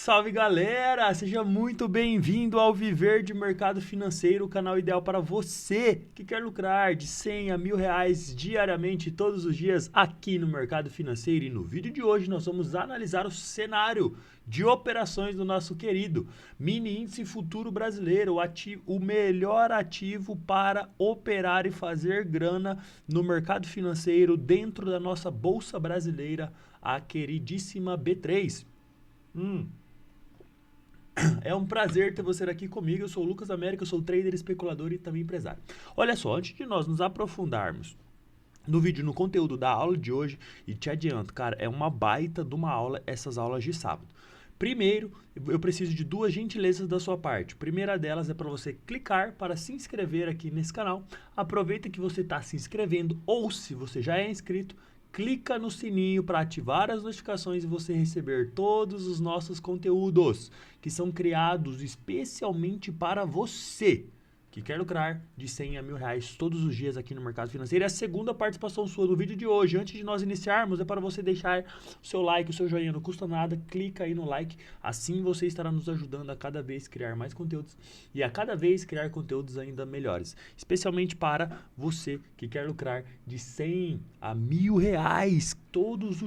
salve galera! Seja muito bem-vindo ao Viver de Mercado Financeiro, o canal ideal para você que quer lucrar de 100 a R$ 1.000 diariamente, todos os dias, aqui no mercado financeiro. E no vídeo de hoje nós vamos analisar o cenário de operações do nosso querido mini índice futuro brasileiro, o melhor ativo para operar e fazer grana no mercado financeiro dentro da nossa bolsa brasileira, a queridíssima B3. É um prazer ter você aqui comigo. Eu sou o Lucas América, eu sou trader, especulador e também empresário. Olha só, antes de nós nos aprofundarmos no vídeo, no conteúdo da aula de hoje, e te adianto, cara, é uma baita de uma aula essas aulas de sábado. Primeiro, eu preciso de duas gentilezas da sua parte. A primeira delas é para você clicar para se inscrever aqui nesse canal. Aproveita que você está se inscrevendo ou se você já é inscrito, clica no sininho para ativar as notificações e você receber todos os nossos conteúdos que são criados especialmente para você que quer lucrar de 100 a R$ 1.000 todos os dias aqui no mercado financeiro. E a segunda participação sua do vídeo de hoje, antes de nós iniciarmos, é para você deixar o seu like, o seu joinha, não custa nada, clica aí no like, assim você estará nos ajudando a cada vez criar mais conteúdos e a cada vez criar conteúdos ainda melhores, especialmente para você que quer lucrar de 100 a R$ 1.000 todos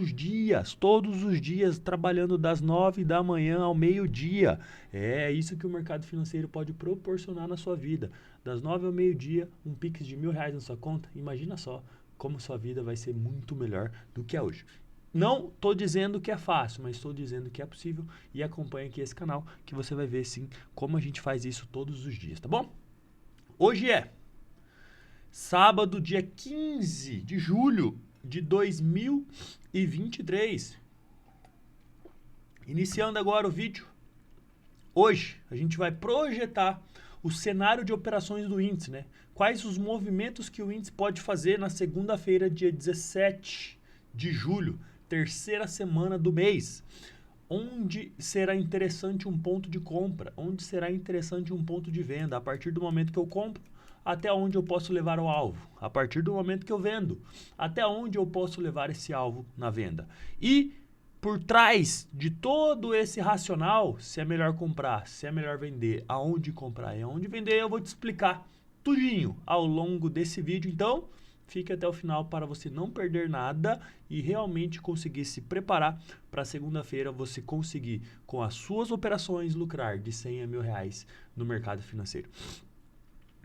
os dias, trabalhando das 9 da manhã ao meio-dia. É isso que o mercado financeiro pode proporcionar na sua vida. Das 9 ao meio-dia, um Pix de R$ 1.000 na sua conta. Imagina só como sua vida vai ser muito melhor do que é hoje. Não estou dizendo que é fácil, mas estou dizendo que é possível. E acompanhe aqui esse canal que você vai ver sim como a gente faz isso todos os dias, tá bom? Hoje é sábado, dia 15 de julho de 2023. Iniciando agora o vídeo. Hoje a gente vai projetar o cenário de operações do índice, né? Quais os movimentos que o índice pode fazer na segunda-feira, dia 17 de julho, terceira semana do mês. Onde será interessante um ponto de compra, onde será interessante um ponto de venda, a partir do momento que eu compro, até onde eu posso levar o alvo, a partir do momento que eu vendo, até onde eu posso levar esse alvo na venda. E por trás de todo esse racional, se é melhor comprar, se é melhor vender, aonde comprar e aonde vender, eu vou te explicar tudinho ao longo desse vídeo. Então, fique até o final para você não perder nada e realmente conseguir se preparar para segunda-feira você conseguir, com as suas operações, lucrar de 100 a R$ 1.000 no mercado financeiro.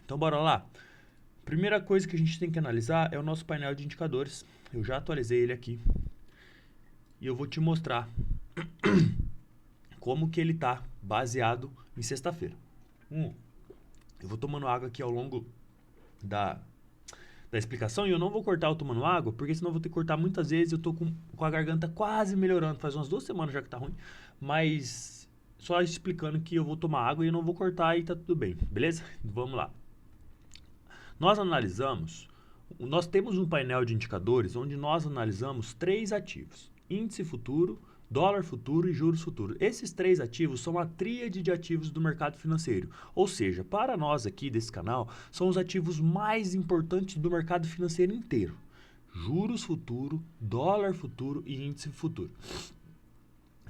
Então, bora lá. Primeira coisa que a gente tem que analisar é o nosso painel de indicadores. Eu já atualizei ele aqui. E eu vou te mostrar como que ele está baseado em sexta-feira. Eu vou tomando água aqui ao longo da explicação e eu não vou cortar eu tomando água, porque senão eu vou ter que cortar muitas vezes. Eu tô com a garganta quase melhorando, faz umas 2 semanas já que tá ruim, mas só explicando que eu vou tomar água e eu não vou cortar e tá tudo bem, beleza? Vamos lá. Nós temos um painel de indicadores onde nós analisamos 3 ativos: índice futuro, dólar futuro e juros futuros. Esses 3 ativos são a tríade de ativos do mercado financeiro. Ou seja, para nós aqui desse canal, são os ativos mais importantes do mercado financeiro inteiro: juros futuro, dólar futuro e índice futuro.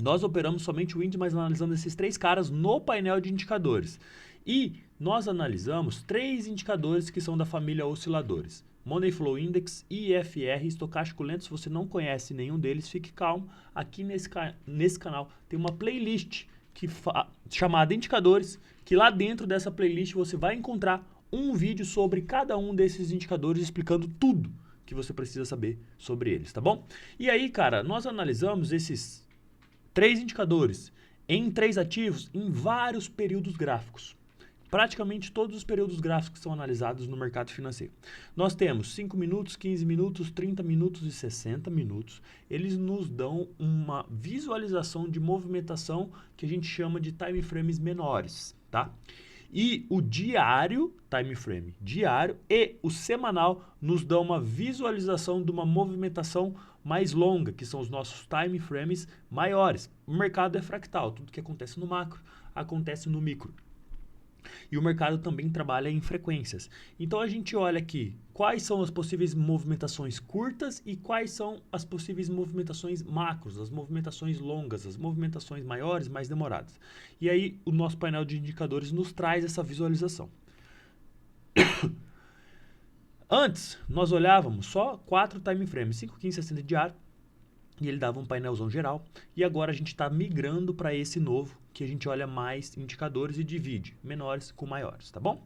Nós operamos somente o índice, mas analisamos esses 3 caras no painel de indicadores. E nós analisamos 3 indicadores que são da família osciladores: Money Flow Index, IFR, estocástico lento. Se você não conhece nenhum deles, fique calmo. Aqui nesse canal tem uma playlist chamada Indicadores, que lá dentro dessa playlist você vai encontrar um vídeo sobre cada um desses indicadores, explicando tudo que você precisa saber sobre eles, tá bom? E aí, cara, nós analisamos esses 3 indicadores em 3 ativos em vários períodos gráficos. Praticamente todos os períodos gráficos são analisados no mercado financeiro. Nós temos 5 minutos, 15 minutos, 30 minutos e 60 minutos. Eles nos dão uma visualização de movimentação que a gente chama de time frames menores, tá? E o diário, time frame diário, e o semanal nos dão uma visualização de uma movimentação mais longa, que são os nossos time frames maiores. O mercado é fractal, tudo que acontece no macro acontece no micro. E o mercado também trabalha em frequências. Então a gente olha aqui quais são as possíveis movimentações curtas e quais são as possíveis movimentações macros, as movimentações longas, as movimentações maiores, mais demoradas. E aí o nosso painel de indicadores nos traz essa visualização. Antes, nós olhávamos só 4 time frames, 5, 15, 60 diário, e ele dava um painelzão geral. E agora a gente está migrando para esse novo, que a gente olha mais indicadores e divide menores com maiores, tá bom?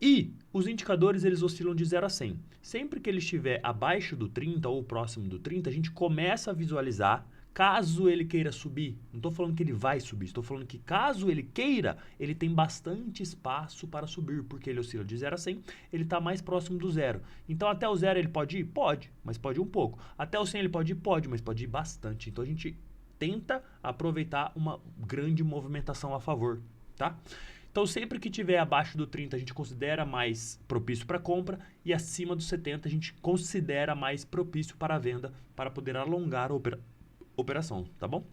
E os indicadores, eles oscilam de 0 a 100. Sempre que ele estiver abaixo do 30 ou próximo do 30, a gente começa a visualizar, caso ele queira subir. Não estou falando que ele vai subir, estou falando que caso ele queira, ele tem bastante espaço para subir, porque ele oscila de 0 a 100, ele está mais próximo do zero. Então até o zero ele pode ir? Pode, mas pode ir um pouco. Até o 100 ele pode ir? Pode, mas pode ir bastante. Então a gente tenta aproveitar uma grande movimentação a favor, tá? Então, sempre que tiver abaixo do 30, a gente considera mais propício para compra e acima do 70, a gente considera mais propício para a venda para poder alongar a operação, tá bom?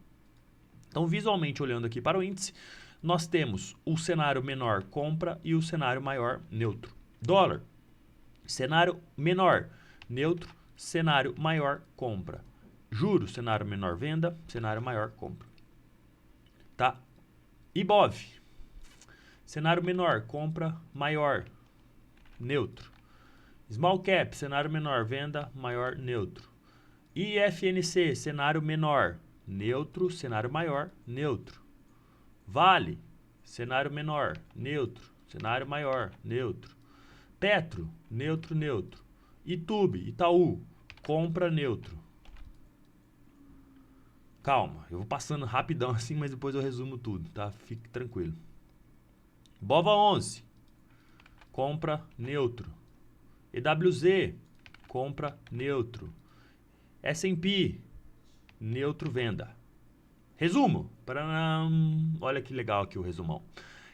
Então, visualmente olhando aqui para o índice, nós temos o cenário menor compra e o cenário maior neutro. Dólar, cenário menor neutro, cenário maior compra. Juros, cenário menor venda, cenário maior compra. Tá? Ibov, cenário menor, compra, maior, neutro. Small cap, cenário menor, venda, maior, neutro. IFNC, cenário menor, neutro, cenário maior, neutro. Vale, cenário menor, neutro, cenário maior, neutro. Petro, neutro, neutro. Itube, Itaú, compra, neutro. Calma, eu vou passando rapidão assim, mas depois eu resumo tudo, tá? Fique tranquilo. BOVA11, compra, neutro. EWZ, compra, neutro. S&P, neutro, venda. Resumo. Olha que legal aqui o resumão.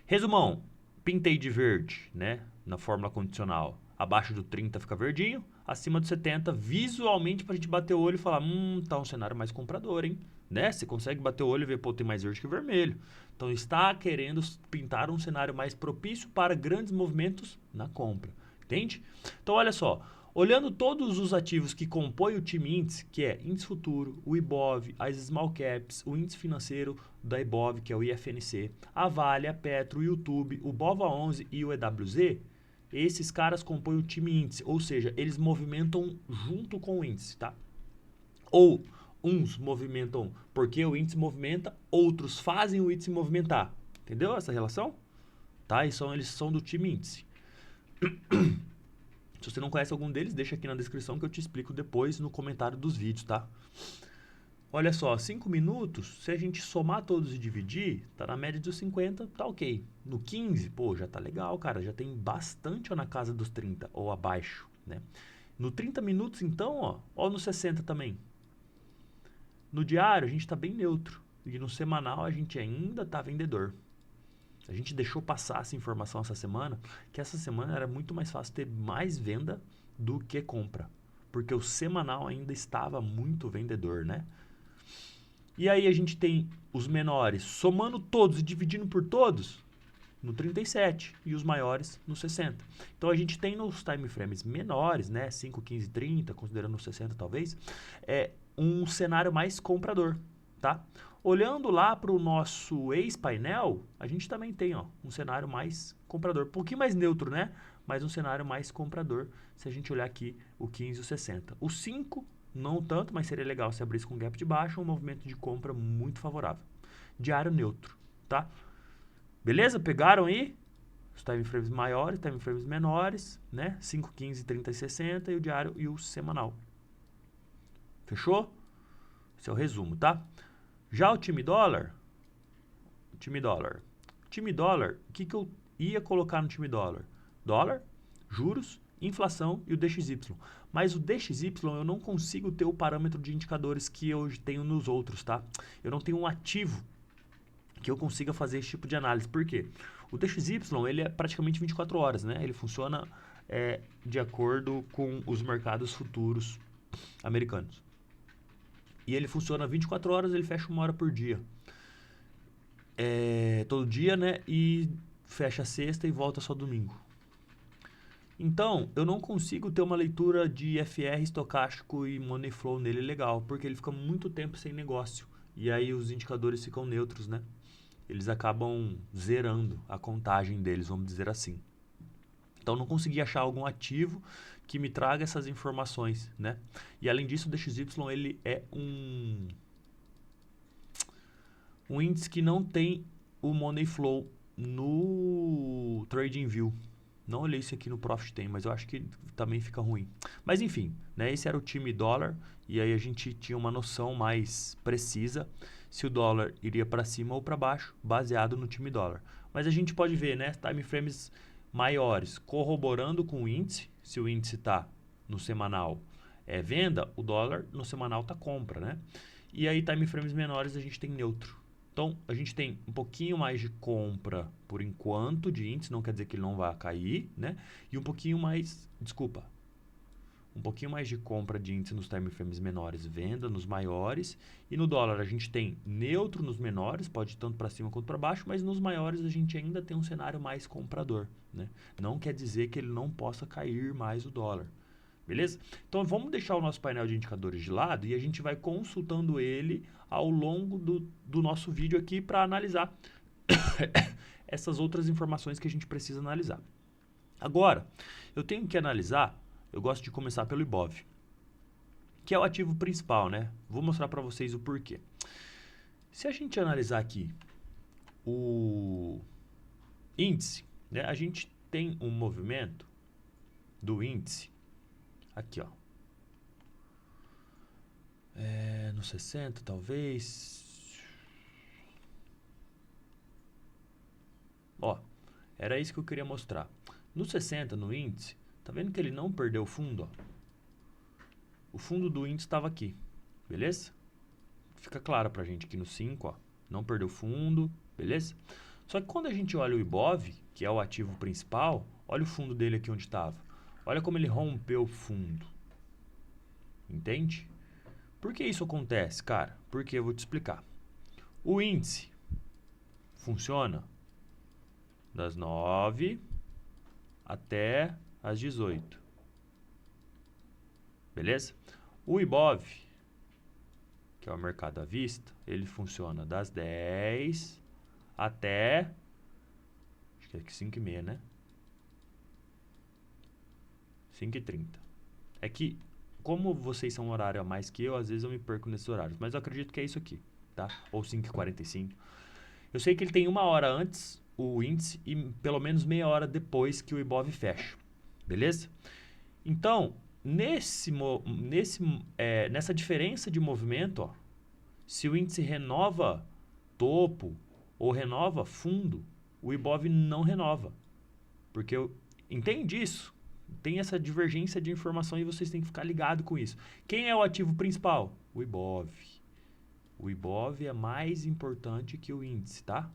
Resumão, pintei de verde, né? Na fórmula condicional. Abaixo do 30 fica verdinho, acima do 70, visualmente pra gente bater o olho e falar, tá um cenário mais comprador, hein? Né? Você consegue bater o olho e ver, pô, tem mais verde que vermelho. Então está querendo pintar um cenário mais propício para grandes movimentos na compra. Entende? Então olha só, olhando todos os ativos que compõem o time índice, que é índice futuro, o Ibov, as small caps, o índice financeiro da Ibov, que é o IFNC, a Vale, a Petro, o YouTube, o BOVA11 e o EWZ, esses caras compõem o time índice, ou seja, eles movimentam junto com o índice, tá? Ou uns movimentam porque o índice movimenta, outros fazem o índice movimentar. Entendeu essa relação? Tá? E eles são do time índice. Se você não conhece algum deles, deixa aqui na descrição que eu te explico depois no comentário dos vídeos, tá? Olha só, 5 minutos, se a gente somar todos e dividir, tá na média dos 50, tá ok. No 15, pô, já tá legal, cara, já tem bastante ó, na casa dos 30 ou abaixo, né? No 30 minutos, então, ó no 60 também. No diário, a gente tá bem neutro. E no semanal, a gente ainda tá vendedor. A gente deixou passar essa informação essa semana, que essa semana era muito mais fácil ter mais venda do que compra. Porque o semanal ainda estava muito vendedor, né? E aí a gente tem os menores somando todos e dividindo por todos no 37 e os maiores no 60. Então a gente tem nos time frames menores, né, 5, 15, 30, considerando os 60 talvez, um cenário mais comprador, tá? Olhando lá para o nosso ex-painel, a gente também tem ó, um cenário mais comprador, um pouquinho mais neutro, né? Mas um cenário mais comprador, se a gente olhar aqui o 15 e o 60. O 5 não tanto, mas seria legal se abrisse com gap de baixo, um movimento de compra muito favorável. Diário neutro, tá? Beleza? Pegaram aí? Os time frames maiores, time frames menores, né? 5, 15, 30 e 60 e o diário e o semanal. Fechou? Esse é o resumo, tá? Já o time dólar, o que eu ia colocar no time dólar? Dólar, juros, inflação e o DXY. Mas o DXY eu não consigo ter o parâmetro de indicadores que eu tenho nos outros, tá? Eu não tenho um ativo que eu consiga fazer esse tipo de análise. Por quê? O DXY, ele é praticamente 24 horas, né? Ele funciona de acordo com os mercados futuros americanos. E ele funciona 24 horas, ele fecha 1 hora por dia. Todo dia, né? E fecha sexta e volta só domingo. Então, eu não consigo ter uma leitura de FR estocástico e money flow nele legal, porque ele fica muito tempo sem negócio. E aí os indicadores ficam neutros, né? Eles acabam zerando a contagem deles, vamos dizer assim. Então, não consegui achar algum ativo que me traga essas informações, né? E além disso, o DXY ele é um índice que não tem o money flow no TradingView. Não olhei isso aqui no Profit tem, mas eu acho que também fica ruim. Mas enfim, né, esse era o time dólar e aí a gente tinha uma noção mais precisa se o dólar iria para cima ou para baixo, baseado no time dólar. Mas a gente pode ver, né, time frames maiores corroborando com o índice. Se o índice está no semanal é venda, o dólar no semanal está compra, né? E aí time frames menores a gente tem neutro. Então, a gente tem um pouquinho mais de compra por enquanto de índice, não quer dizer que ele não vai cair, né? E um pouquinho mais de compra de índice nos time frames menores, venda nos maiores. E no dólar a gente tem neutro nos menores, pode ir tanto para cima quanto para baixo, mas nos maiores a gente ainda tem um cenário mais comprador, né? Não quer dizer que ele não possa cair mais o dólar. Beleza? Então vamos deixar o nosso painel de indicadores de lado e a gente vai consultando ele ao longo do nosso vídeo aqui para analisar essas outras informações que a gente precisa analisar. Agora, eu tenho que analisar, eu gosto de começar pelo IBOV, que é o ativo principal, né? Vou mostrar para vocês o porquê. Se a gente analisar aqui o índice, né? A gente tem um movimento do índice aqui, ó. No 60, talvez. Ó, era isso que eu queria mostrar. No 60, no índice, tá vendo que ele não perdeu o fundo, ó? O fundo do índice estava aqui, beleza? Fica claro pra gente aqui no 5, ó. Não perdeu fundo, beleza? Só que quando a gente olha o IBOV, que é o ativo principal, olha o fundo dele aqui onde estava. Olha como ele rompeu o fundo. Entende? Por que isso acontece, cara? Porque eu vou te explicar. O índice funciona das 9 até as 18. Beleza? O IBOV, que é o mercado à vista, ele funciona das 10 até, acho que é 5h30, né? 5h30. É que, como vocês são um horário a mais que eu, às vezes eu me perco nesses horários. Mas eu acredito que é isso aqui, tá? Ou 5h45. Eu sei que ele tem 1 hora antes, o índice, e pelo menos meia hora depois que o IBOV fecha. Beleza? Então, nessa diferença de movimento, ó, se o índice renova topo ou renova fundo, o IBOV não renova. Porque eu entendi isso. Tem essa divergência de informação e vocês têm que ficar ligado com isso. Quem é o ativo principal? O IBOV. O IBOV é mais importante que o índice, tá?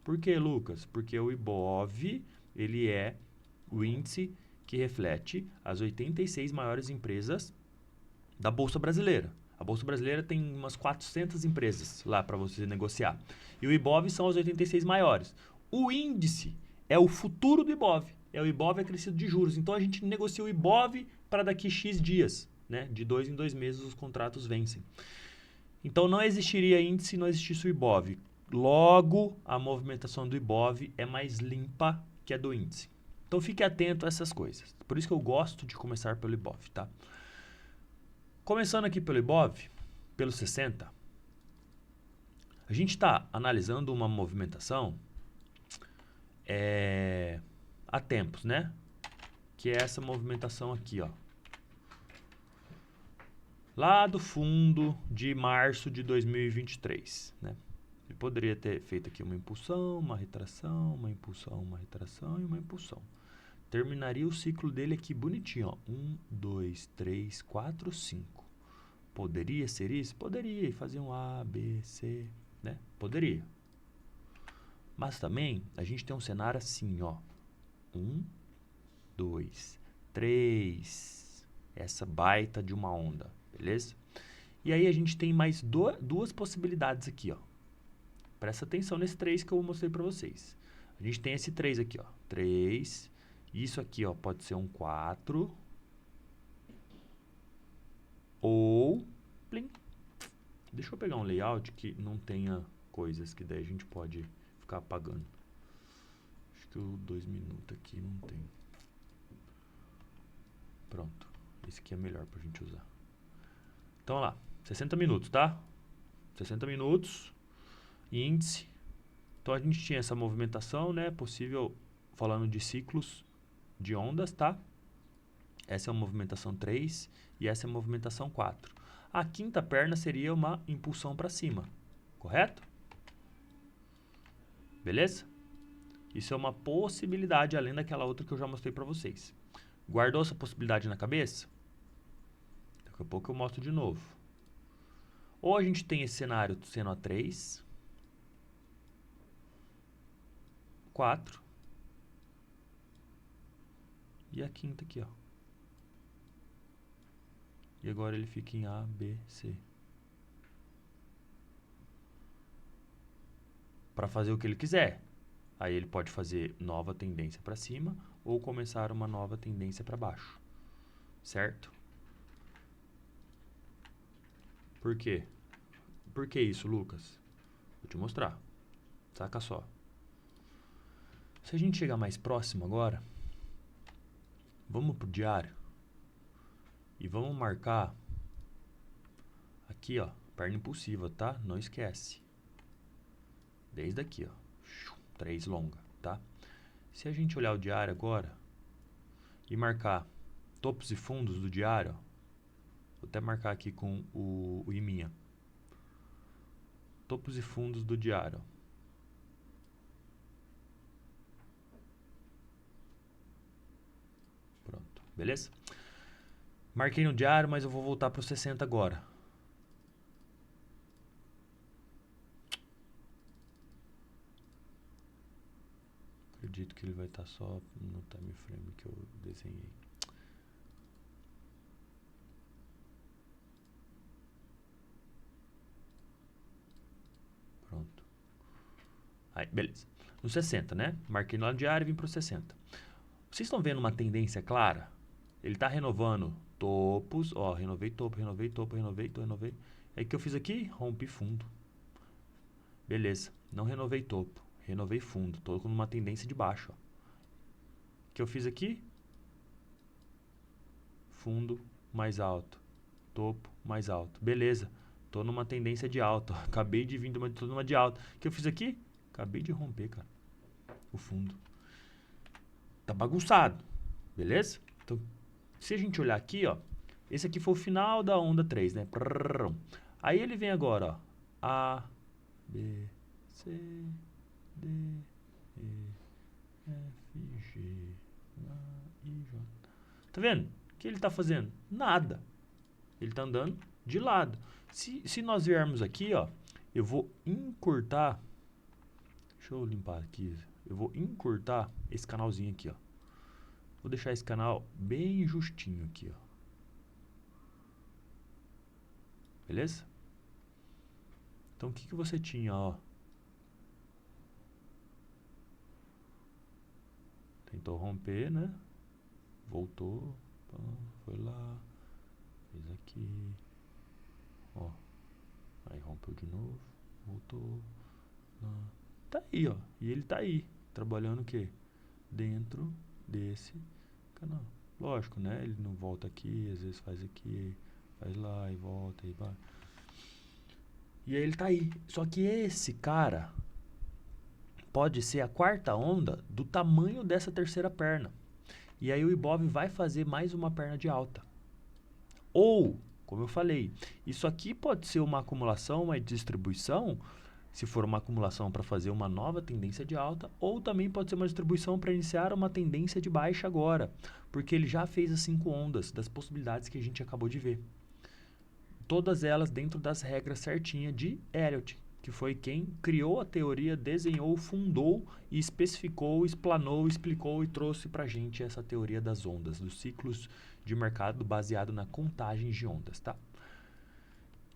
Por que, Lucas? Porque o IBOV, ele é o índice que reflete as 86 maiores empresas da Bolsa Brasileira. A Bolsa Brasileira tem umas 400 empresas lá para você negociar. E o IBOV são as 86 maiores. O índice é o futuro do IBOV. O IBOV é crescido de juros. Então a gente negocia o IBOV para daqui X dias. Né? De 2 em 2 meses os contratos vencem. Então não existiria índice se não existisse o IBOV. Logo, a movimentação do IBOV é mais limpa que a do índice. Então fique atento a essas coisas. Por isso que eu gosto de começar pelo IBOV, tá? Começando aqui pelo IBOV, pelo 60, a gente está analisando uma movimentação há tempos, né? Que é essa movimentação aqui, ó. Lá do fundo de março de 2023, né? Ele poderia ter feito aqui uma impulsão, uma retração, uma impulsão, uma retração e uma impulsão. Terminaria o ciclo dele aqui bonitinho, ó. 1, 2, 3, 4, 5. Poderia ser isso? Poderia. E fazer um A, B, C, né? Poderia. Mas também a gente tem um cenário assim, ó. 1, 2, 3. Essa baita de uma onda, beleza? E aí a gente tem mais duas possibilidades aqui, ó. Presta atenção nesse 3 que eu mostrei para vocês. A A gente tem esse 3 aqui, ó. 3. Isso aqui, ó, pode ser um 4. Ou... Plim. Deixa eu pegar um layout que não tenha coisas, que daí a gente pode ficar apagando. Acho que o 2 minutos aqui não tem. Pronto. Esse aqui é melhor pra gente usar. Então, olha lá. 60 minutos, tá? 60 minutos. Índice. Então, a gente tinha essa movimentação, né? Possível, falando de ciclos de ondas, tá? Essa é a movimentação 3 e essa é a movimentação 4. A quinta perna seria uma impulsão para cima, correto? Beleza? Isso é uma possibilidade, além daquela outra que eu já mostrei para vocês. Guardou essa possibilidade na cabeça? Daqui a pouco eu mostro de novo. Ou a gente tem esse cenário seno a 3, 4 e a quinta aqui, ó. E agora ele fica em A, B, C. Para fazer o que ele quiser. Aí ele pode fazer nova tendência para cima ou começar uma nova tendência para baixo. Certo? Por quê? Por que isso, Lucas? Vou te mostrar. Saca só. Se a gente chegar mais próximo agora, vamos pro diário e vamos marcar aqui, ó, perna impulsiva, tá? Não esquece. Desde aqui, ó. 3 longa, tá? Se a gente olhar o diário agora e marcar topos e fundos do diário, ó, vou até marcar aqui com o iminha. Topos e fundos do diário, ó. Pronto, beleza? Marquei no diário, mas eu vou voltar para o 60 agora. Acredito que ele vai estar só no time frame que eu desenhei. Pronto. Aí, beleza. No 60, né? Marquei no diário e vim para o 60. Vocês estão vendo uma tendência clara? Ele está renovando topos. Ó, renovei topo, renovei topo, renovei. Aí o que eu fiz aqui? Rompi fundo. Beleza. Não renovei topo. Renovei fundo. Estou com uma tendência de baixo. Ó. O que eu fiz aqui? Fundo mais alto. Topo mais alto. Beleza. Estou numa tendência de alta. Acabei de vir de uma de alta. O que eu fiz aqui? Acabei de romper, cara. O fundo. Tá bagunçado. Beleza? Então, se a gente olhar aqui, ó. Esse aqui foi o final da onda 3, né? Aí ele vem agora, ó. A, B, C, D, E, F, G, H, I, J. Tá vendo? O que ele tá fazendo? Nada. Ele tá andando de lado. Se nós viermos aqui, ó, eu vou encurtar. Deixa eu limpar aqui. Eu vou encurtar esse canalzinho aqui, ó. Vou deixar esse canal bem justinho aqui, ó. Beleza? Então, o que você tinha, ó? Tentou romper, né? Voltou. Foi lá. Fez aqui. Ó. Aí rompeu de novo. Voltou. Tá aí, ó. E ele tá aí. Trabalhando o quê? Dentro desse canal. Lógico, né? Ele não volta aqui. Às vezes faz aqui. Faz lá e volta e vai. E aí ele tá aí. Só que esse cara pode ser a quarta onda do tamanho dessa terceira perna. E aí o Ibov vai fazer mais uma perna de alta. Ou, como eu falei, isso aqui pode ser uma acumulação, uma distribuição, se for uma acumulação para fazer uma nova tendência de alta, ou também pode ser uma distribuição para iniciar uma tendência de baixa agora, porque ele já fez as 5 ondas das possibilidades que a gente acabou de ver. Todas elas dentro das regras certinhas de Elliott, que foi quem criou a teoria, desenhou, fundou e especificou, explanou, explicou e trouxe para a gente essa teoria das ondas, dos ciclos de mercado baseado na contagem de ondas, tá?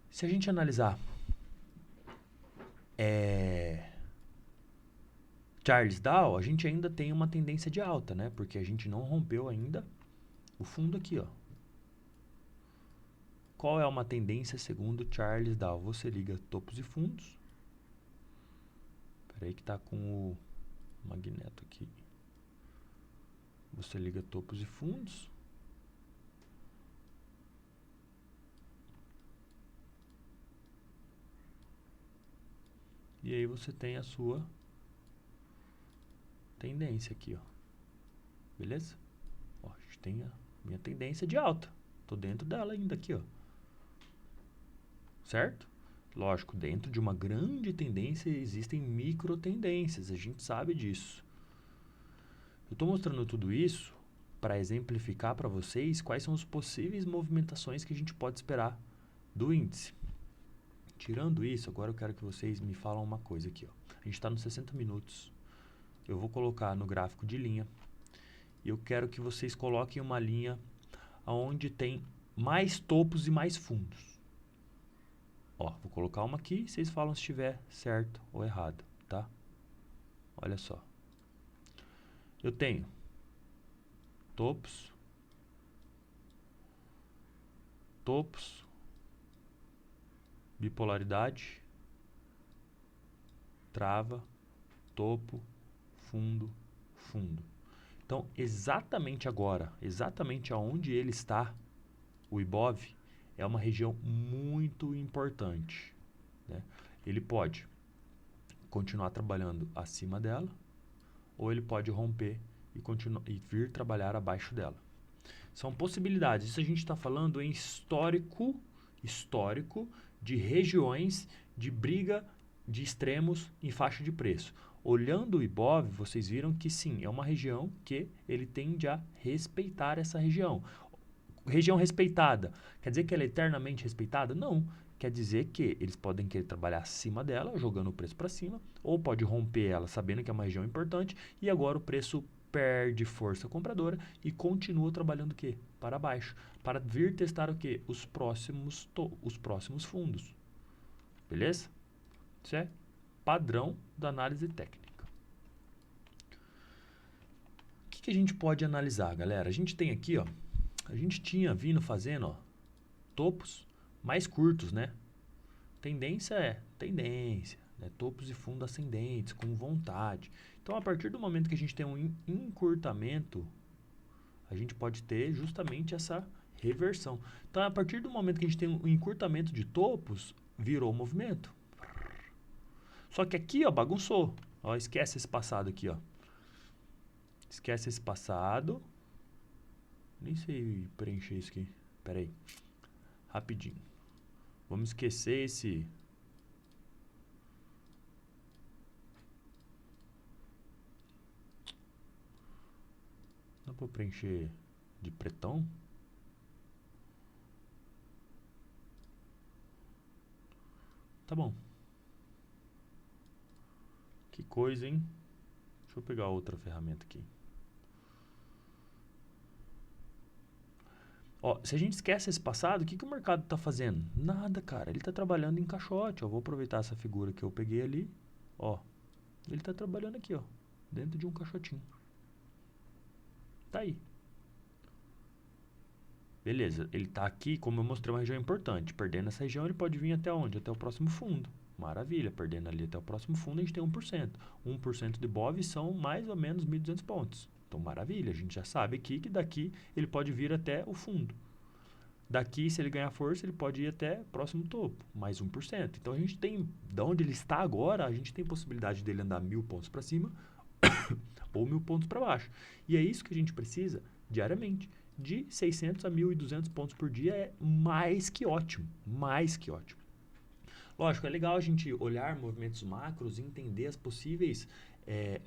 Se a gente analisar Charles Dow, a gente ainda tem uma tendência de alta, né? Porque a gente não rompeu ainda o fundo aqui, ó. Qual é uma tendência segundo Charles Dow? Você liga topos e fundos. Espera aí que tá com o magneto aqui. Você liga topos e fundos. E aí você tem a sua tendência aqui, ó. Beleza? Ó, a gente tem a minha tendência de alta. Tô dentro dela ainda aqui, ó. Certo? Lógico, dentro de uma grande tendência existem micro tendências, a gente sabe disso. Eu estou mostrando tudo isso para exemplificar para vocês quais são as possíveis movimentações que a gente pode esperar do índice. Tirando isso, agora eu quero que vocês me falem uma coisa aqui, ó. A gente está nos 60 minutos. Eu vou colocar no gráfico de linha. E eu quero que vocês coloquem uma linha onde tem mais topos e mais fundos. Ó, vou colocar uma aqui e vocês falam se estiver certo ou errado, tá? Olha só. Eu tenho topos, bipolaridade, trava, topo, fundo, fundo. Então, exatamente agora, exatamente aonde ele está, o Ibov, é uma região muito importante, né? Ele pode continuar trabalhando acima dela, ou ele pode romper e vir trabalhar abaixo dela. São possibilidades. Isso a gente está falando em histórico de regiões de briga de extremos em faixa de preço. Olhando o Ibov, vocês viram que sim, é uma região que ele tende a respeitar essa região. Região respeitada, quer dizer que ela é eternamente respeitada? Não. Quer dizer que eles podem querer trabalhar acima dela, jogando o preço para cima, ou pode romper ela, sabendo que é uma região importante, e agora o preço perde força compradora e continua trabalhando o quê? Para baixo, para vir testar o quê? Os próximos fundos. Beleza? Isso é padrão da análise técnica. O que a gente pode analisar, galera? A gente tem aqui, ó, a gente tinha vindo fazendo, ó, topos mais curtos, né? Tendência é tendência, né? Topos e fundos ascendentes, com vontade. Então, a partir do momento que a gente tem um encurtamento, a gente pode ter justamente essa reversão. Então, a partir do momento que a gente tem um encurtamento de topos, virou movimento. Só que aqui, ó, bagunçou. Ó, esquece esse passado aqui, ó. Esquece esse passado. Nem sei preencher isso aqui. Pera aí. Rapidinho. Vamos esquecer esse... Dá pra preencher de pretão? Tá bom. Que coisa, hein? Deixa eu pegar outra ferramenta aqui. Ó, se a gente esquece esse passado, o que o mercado está fazendo? Nada, cara. Ele está trabalhando em caixote. Ó, vou aproveitar essa figura que eu peguei ali. Ó, ele está trabalhando aqui, ó, dentro de um caixotinho. Tá aí. Beleza, ele está aqui, como eu mostrei, uma região importante. Perdendo essa região, ele pode vir até onde? Até o próximo fundo. Maravilha, perdendo ali até o próximo fundo, a gente tem 1%. 1% de BOV são mais ou menos 1.200 pontos. Então, maravilha, a gente já sabe aqui que daqui ele pode vir até o fundo. Daqui, se ele ganhar força, ele pode ir até o próximo topo, mais 1%. Então, a gente tem, de onde ele está agora, a gente tem possibilidade dele andar 1.000 pontos para cima ou 1.000 pontos para baixo. E é isso que a gente precisa diariamente. De 600 a 1.200 pontos por dia é mais que ótimo, mais que ótimo. Lógico, é legal a gente olhar movimentos macros e entender as possíveis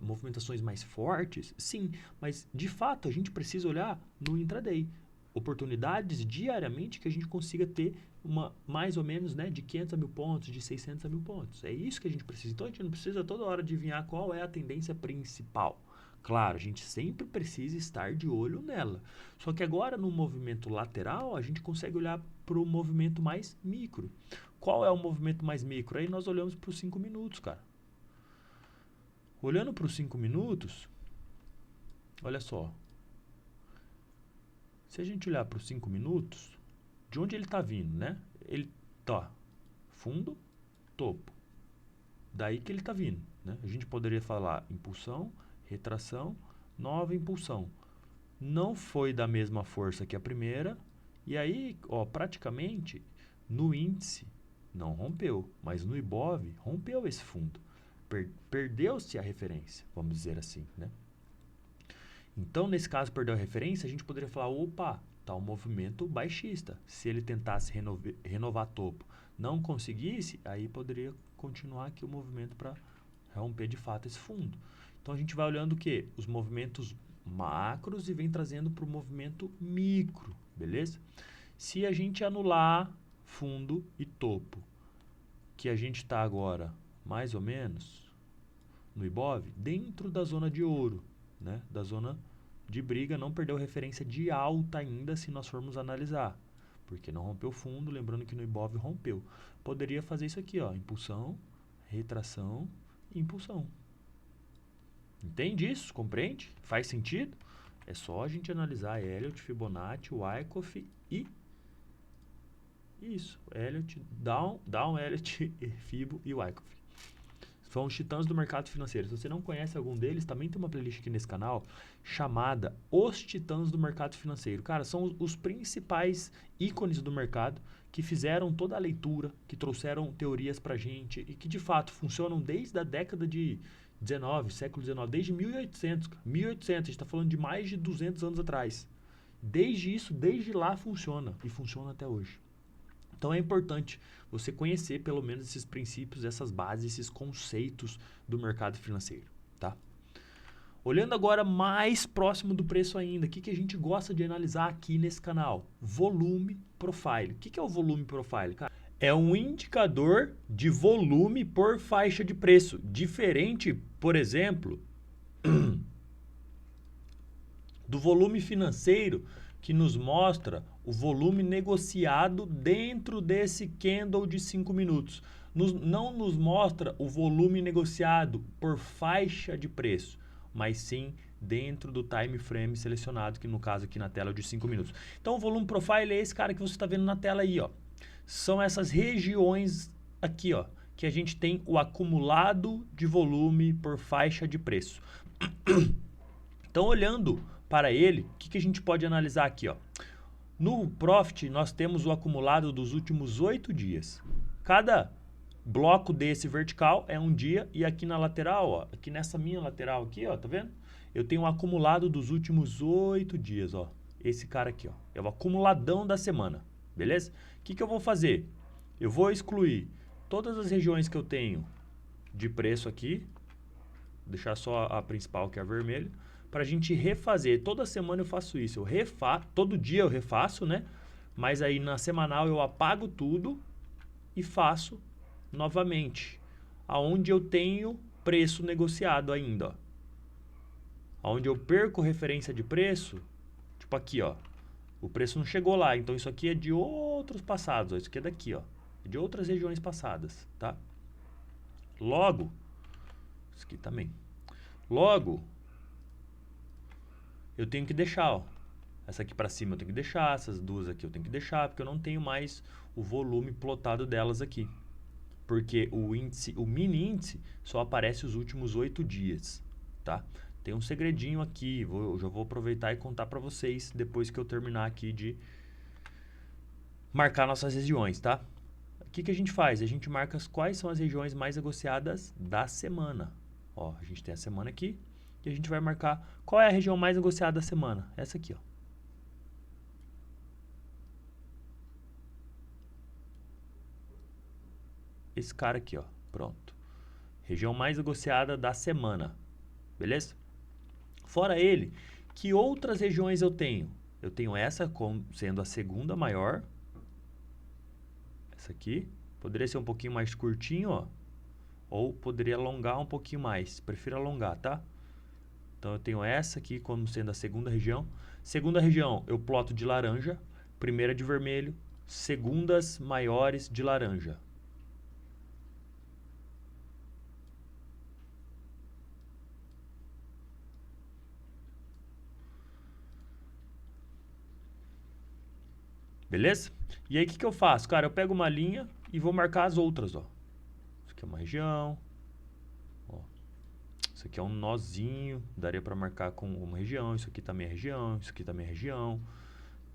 movimentações mais fortes, sim, mas de fato a gente precisa olhar no intraday. Oportunidades diariamente que a gente consiga ter uma mais ou menos, né, de 500 a 1.000 pontos, de 600 a 1.000 pontos. É isso que a gente precisa. Então a gente não precisa toda hora adivinhar qual é a tendência principal. Claro, a gente sempre precisa estar de olho nela. Só que agora no movimento lateral a gente consegue olhar para o movimento mais micro. Qual é o movimento mais micro? Aí nós olhamos para os 5 minutos, cara. Olhando para os 5 minutos, olha só. Se a gente olhar para os 5 minutos, de onde ele está vindo, né? Ele tá fundo, topo. Daí que ele está vindo, né? A gente poderia falar impulsão, retração, nova impulsão. Não foi da mesma força que a primeira. E aí, ó, praticamente, no índice, não rompeu. Mas no Ibov, rompeu esse fundo. Perdeu-se a referência, vamos dizer assim, né? Então, nesse caso, perdeu a referência, a gente poderia falar, opa, tá um movimento baixista. Se ele tentasse renovar topo, não conseguisse, aí poderia continuar aqui o movimento para romper de fato esse fundo. Então, a gente vai olhando o quê? Os movimentos macros e vem trazendo para o movimento micro, beleza? Se a gente anular fundo e topo, que a gente está agora, mais ou menos, no Ibov, dentro da zona de ouro, né? Da zona de briga, não perdeu referência de alta ainda se nós formos analisar, porque não rompeu fundo, lembrando que no Ibov rompeu. Poderia fazer isso aqui, ó, impulsão, retração e impulsão. Entende isso? Compreende? Faz sentido? É só a gente analisar Elliott, Fibonacci, Wyckoff e isso, Elliott, Down, Elliott, Fibo e Wyckoff. São os titãs do mercado financeiro. Se você não conhece algum deles, também tem uma playlist aqui nesse canal chamada Os Titãs do Mercado Financeiro. Cara, são os principais ícones do mercado que fizeram toda a leitura, que trouxeram teorias pra gente e que de fato funcionam desde a década de 19, século 19, desde 1800. 1800, a gente está falando de mais de 200 anos atrás. Desde lá funciona e funciona até hoje. Então é importante você conhecer pelo menos esses princípios, essas bases, esses conceitos do mercado financeiro, tá? Olhando agora mais próximo do preço ainda, o que a gente gosta de analisar aqui nesse canal? Volume Profile. O que é o Volume Profile, cara? É um indicador de volume por faixa de preço, diferente, por exemplo, do volume financeiro, que nos mostra o volume negociado dentro desse candle de 5 minutos. Não nos mostra o volume negociado por faixa de preço, mas sim dentro do time frame selecionado, que no caso aqui na tela é de 5 minutos. Então o volume profile é esse cara que você está vendo na tela aí, ó. São essas regiões aqui, ó, que a gente tem o acumulado de volume por faixa de preço. Então, olhando para ele, o que a gente pode analisar aqui, ó? No Profit, nós temos o acumulado dos últimos 8 dias. Cada bloco desse vertical é um dia e aqui na lateral, ó, aqui nessa minha lateral aqui, ó, tá vendo? Eu tenho um acumulado dos últimos 8 dias, ó. Esse cara aqui, ó, é o acumuladão da semana, beleza? O que eu vou fazer? Eu vou excluir todas as regiões que eu tenho de preço aqui, deixar só a principal, que é a vermelha, para a gente refazer. Toda semana eu faço isso. Todo dia eu refaço, né? Mas aí na semanal eu apago tudo e faço novamente. Aonde eu tenho preço negociado ainda, ó. Aonde eu perco referência de preço, tipo aqui, ó. O preço não chegou lá, então isso aqui é de outros passados, ó. Isso aqui é daqui, ó. É de outras regiões passadas, tá? Logo, isso aqui também. Logo, eu tenho que deixar, ó. Essa aqui para cima eu tenho que deixar, essas duas aqui eu tenho que deixar, porque eu não tenho mais o volume plotado delas aqui. Porque o índice, o mini índice só aparece os últimos 8 dias, tá? Tem um segredinho aqui, eu já vou aproveitar e contar para vocês depois que eu terminar aqui de marcar nossas regiões, tá? O que a gente faz? A gente marca quais são as regiões mais negociadas da semana. Ó, a gente tem a semana aqui e a gente vai marcar qual é a região mais negociada da semana. Essa aqui, ó. Esse cara aqui, ó. Pronto. Região mais negociada da semana. Beleza? Fora ele, que outras regiões eu tenho? Eu tenho essa sendo a segunda maior. Essa aqui. Poderia ser um pouquinho mais curtinho, ó. Ou poderia alongar um pouquinho mais. Prefiro alongar, tá? Então eu tenho essa aqui como sendo a segunda região. Segunda região eu ploto de laranja. Primeira de vermelho. Segundas maiores de laranja. Beleza? E aí, o que eu faço? Cara, eu pego uma linha e vou marcar as outras, ó. Isso aqui é uma região. Ó. Isso aqui é um nozinho. Daria pra marcar com uma região. Isso aqui também é região. Isso aqui também é região.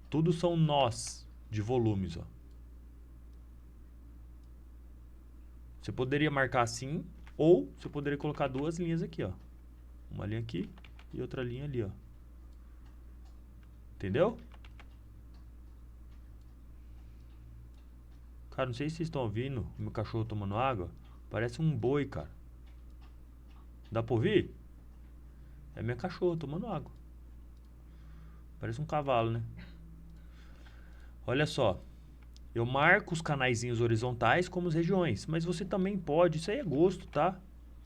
Tudo são nós de volumes, ó. Você poderia marcar assim, ou você poderia colocar duas linhas aqui, ó. Uma linha aqui e outra linha ali, ó. Entendeu? Cara, não sei se vocês estão ouvindo o meu cachorro tomando água. Parece um boi, cara. Dá pra ouvir? É minha cachorra tomando água. Parece um cavalo, né? Olha só. Eu marco os canaizinhos horizontais como as regiões. Mas você também pode, isso aí é gosto, tá?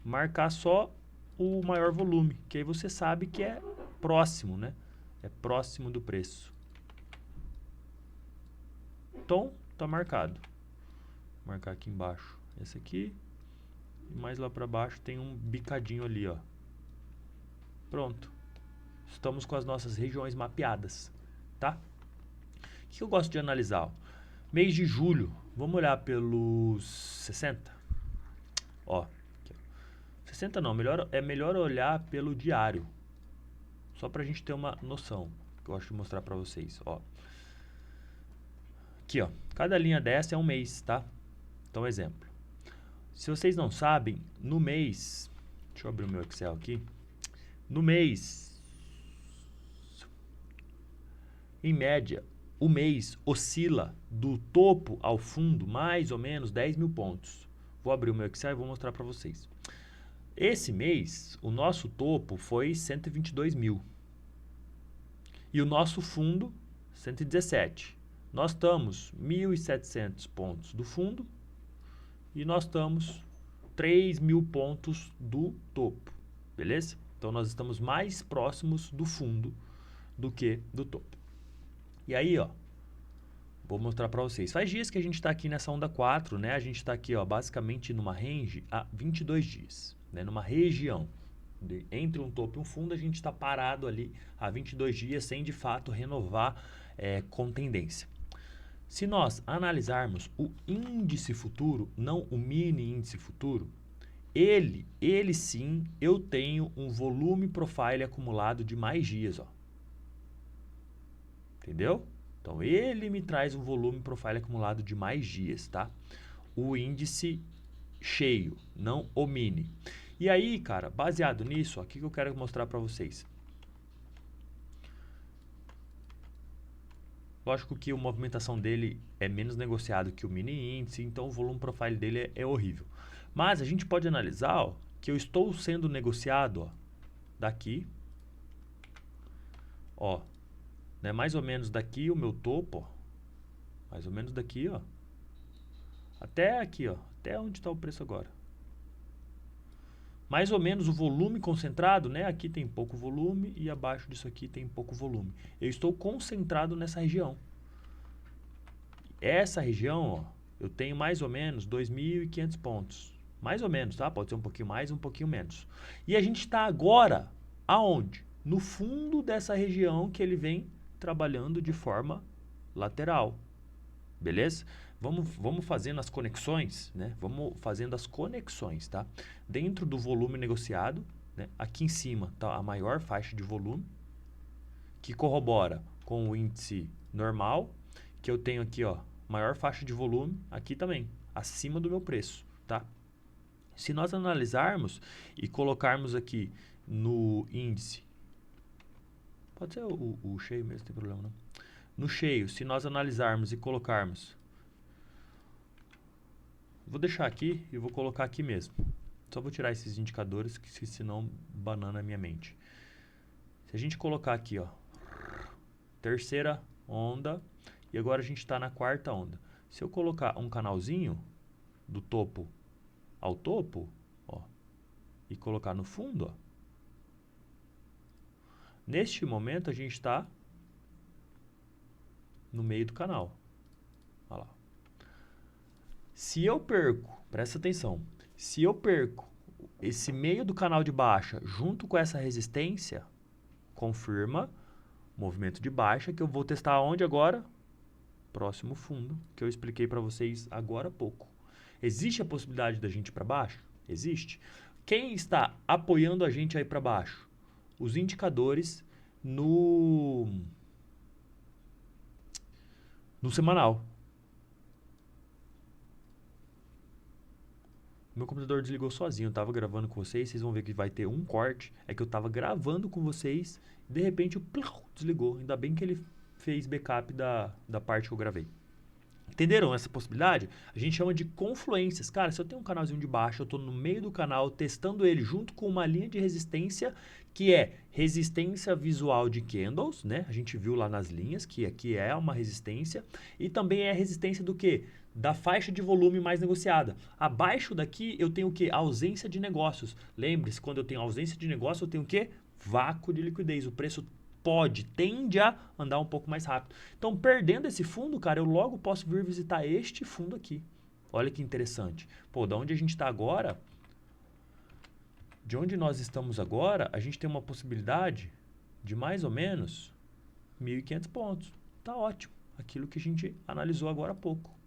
Marcar só o maior volume. Que aí você sabe que é próximo, né? É próximo do preço. Então, tá marcado. Vou marcar aqui embaixo esse aqui. E mais lá pra baixo tem um bicadinho ali, ó. Pronto. Estamos com as nossas regiões mapeadas, tá? O que eu gosto de analisar? Ó? Mês de julho. Vamos olhar pelos 60. Ó. Aqui, ó. 60 não. É melhor olhar pelo diário. Só pra gente ter uma noção. Que eu gosto de mostrar pra vocês, ó. Aqui, ó. Cada linha dessa é um mês, tá? Então, exemplo. Se vocês não sabem, no mês... Deixa eu abrir o meu Excel aqui. No mês, em média, o mês oscila do topo ao fundo mais ou menos 10 mil pontos. Vou abrir o meu Excel e vou mostrar para vocês. Esse mês, o nosso topo foi 122 mil. E o nosso fundo, 117. Nós estamos 1.700 pontos do fundo e nós estamos 3 mil pontos do topo. Beleza? Então, nós estamos mais próximos do fundo do que do topo. E aí, ó, vou mostrar para vocês. Faz dias que a gente está aqui nessa onda 4, né? A gente está aqui, ó, basicamente numa range há 22 dias, né? Numa região. Entre um topo e um fundo, a gente está parado ali há 22 dias sem, de fato, renovar com tendência. Se nós analisarmos o índice futuro, não o mini índice futuro, ele sim, eu tenho um volume profile acumulado de mais dias, ó. Entendeu? Então, ele me traz um volume profile acumulado de mais dias, tá? O índice cheio, não o mini. E aí, cara, baseado nisso, ó, o que eu quero mostrar para vocês? Lógico que a movimentação dele é menos negociado que o mini índice, então o volume profile dele é horrível. Mas a gente pode analisar, ó, que eu estou sendo negociado, ó, daqui, ó, né, mais ou menos daqui o meu topo, ó, mais ou menos daqui, ó, até aqui, ó, até onde está o preço agora. Mais ou menos o volume concentrado, né, aqui tem pouco volume e abaixo disso aqui tem pouco volume. Eu estou concentrado nessa região. Essa região, ó, eu tenho mais ou menos 2.500 pontos. Mais ou menos, tá? Pode ser um pouquinho mais, um pouquinho menos. E a gente está agora aonde? No fundo dessa região que ele vem trabalhando de forma lateral. Beleza? Vamos fazendo as conexões, né? Vamos fazendo as conexões, tá? Dentro do volume negociado, né? Aqui em cima tá a maior faixa de volume, que corrobora com o índice normal, que eu tenho aqui, ó, maior faixa de volume, aqui também, acima do meu preço, tá? Se nós analisarmos e colocarmos aqui no índice, pode ser o cheio mesmo, não tem problema não. No cheio, se nós analisarmos e colocarmos, vou deixar aqui e vou colocar aqui mesmo. Só vou tirar esses indicadores, que senão banana a minha mente. Se a gente colocar aqui, ó, terceira onda, e agora a gente está na quarta onda. Se eu colocar um canalzinho do topo ao topo, ó, e colocar no fundo, ó, neste momento a gente está no meio do canal. Olha lá. Se eu perco, presta atenção, se eu perco esse meio do canal de baixa junto com essa resistência, confirma movimento de baixa, que eu vou testar onde agora? próximo fundo, que eu expliquei para vocês agora há pouco. Existe a possibilidade da gente ir para baixo? Existe. Quem está apoiando a gente aí para baixo? Os indicadores no semanal. Meu computador desligou sozinho, eu estava gravando com vocês, vocês vão ver que vai ter um corte, é que eu estava gravando com vocês, e de repente o desligou, ainda bem que ele fez backup da parte que eu gravei. Entenderam essa possibilidade? A gente chama de confluências. Cara, se eu tenho um canalzinho de baixo, eu estou no meio do canal testando ele junto com uma linha de resistência, que é resistência visual de candles, né? A gente viu lá nas linhas que aqui é uma resistência. E também é a resistência do quê? Da faixa de volume mais negociada. Abaixo daqui eu tenho o quê? Ausência de negócios. Lembre-se, quando eu tenho ausência de negócio, eu tenho o quê? Vácuo de liquidez. O preço tende a andar um pouco mais rápido. Então, perdendo esse fundo, cara, eu logo posso vir visitar este fundo aqui. Olha que interessante. Pô, da onde a gente está agora, de onde nós estamos agora, a gente tem uma possibilidade de mais ou menos 1.500 pontos. Tá ótimo. Aquilo que a gente analisou agora há pouco.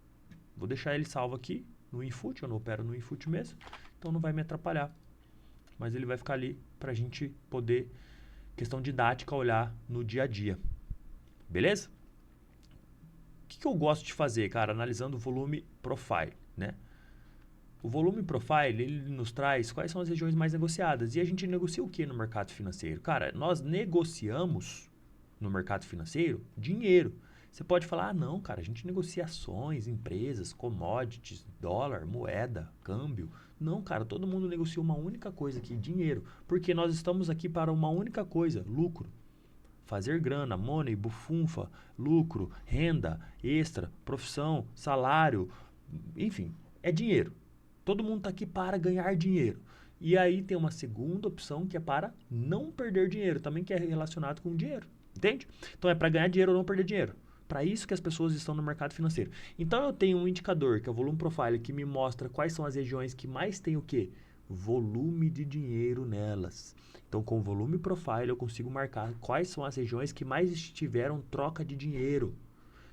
Vou deixar ele salvo aqui no Infut, eu não opero no Infut mesmo, então não vai me atrapalhar. Mas ele vai ficar ali para a gente poder, questão didática, olhar no dia a dia. Beleza? O que eu gosto de fazer, cara, analisando o volume profile, né? O volume profile, ele nos traz quais são as regiões mais negociadas. E a gente negocia o que no mercado financeiro? Cara, nós negociamos no mercado financeiro dinheiro. Você pode falar, ah, não, cara, a gente negocia ações, empresas, commodities, dólar, moeda, câmbio. Não, cara, todo mundo negocia uma única coisa aqui, dinheiro. Porque nós estamos aqui para uma única coisa, lucro. Fazer grana, money, bufunfa, lucro, renda, extra, profissão, salário, enfim, é dinheiro. Todo mundo está aqui para ganhar dinheiro. E aí tem uma segunda opção que é para não perder dinheiro, também que é relacionado com dinheiro, entende? Então é para ganhar dinheiro ou não perder dinheiro. Para isso que as pessoas estão no mercado financeiro. Então eu tenho um indicador, que é o volume profile, que me mostra quais são as regiões que mais tem o quê? Volume de dinheiro nelas. Então, com o volume profile, eu consigo marcar quais são as regiões que mais tiveram troca de dinheiro.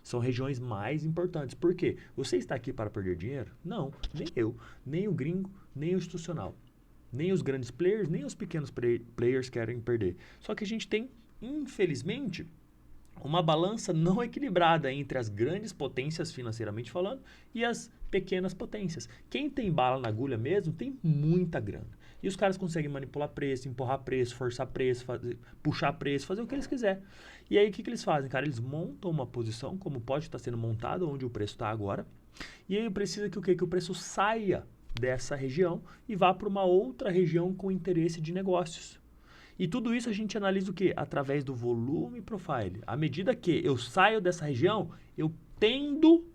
São regiões mais importantes. Por quê? Você está aqui para perder dinheiro? Não, nem eu, nem o gringo, nem o institucional. Nem os grandes players, nem os pequenos players querem perder. Só que a gente tem, infelizmente, uma balança não equilibrada entre as grandes potências financeiramente falando e as pequenas potências. Quem tem bala na agulha mesmo tem muita grana. E os caras conseguem manipular preço, empurrar preço, forçar preço, puxar preço, fazer o que eles quiserem. E aí o que eles fazem, cara? Eles montam uma posição, como pode estar sendo montada, onde o preço está agora. E aí precisa que o quê? Que o preço saia dessa região e vá para uma outra região com interesse de negócios. E tudo isso a gente analisa o quê? Através do volume profile. À medida que eu saio dessa região, eu tendo,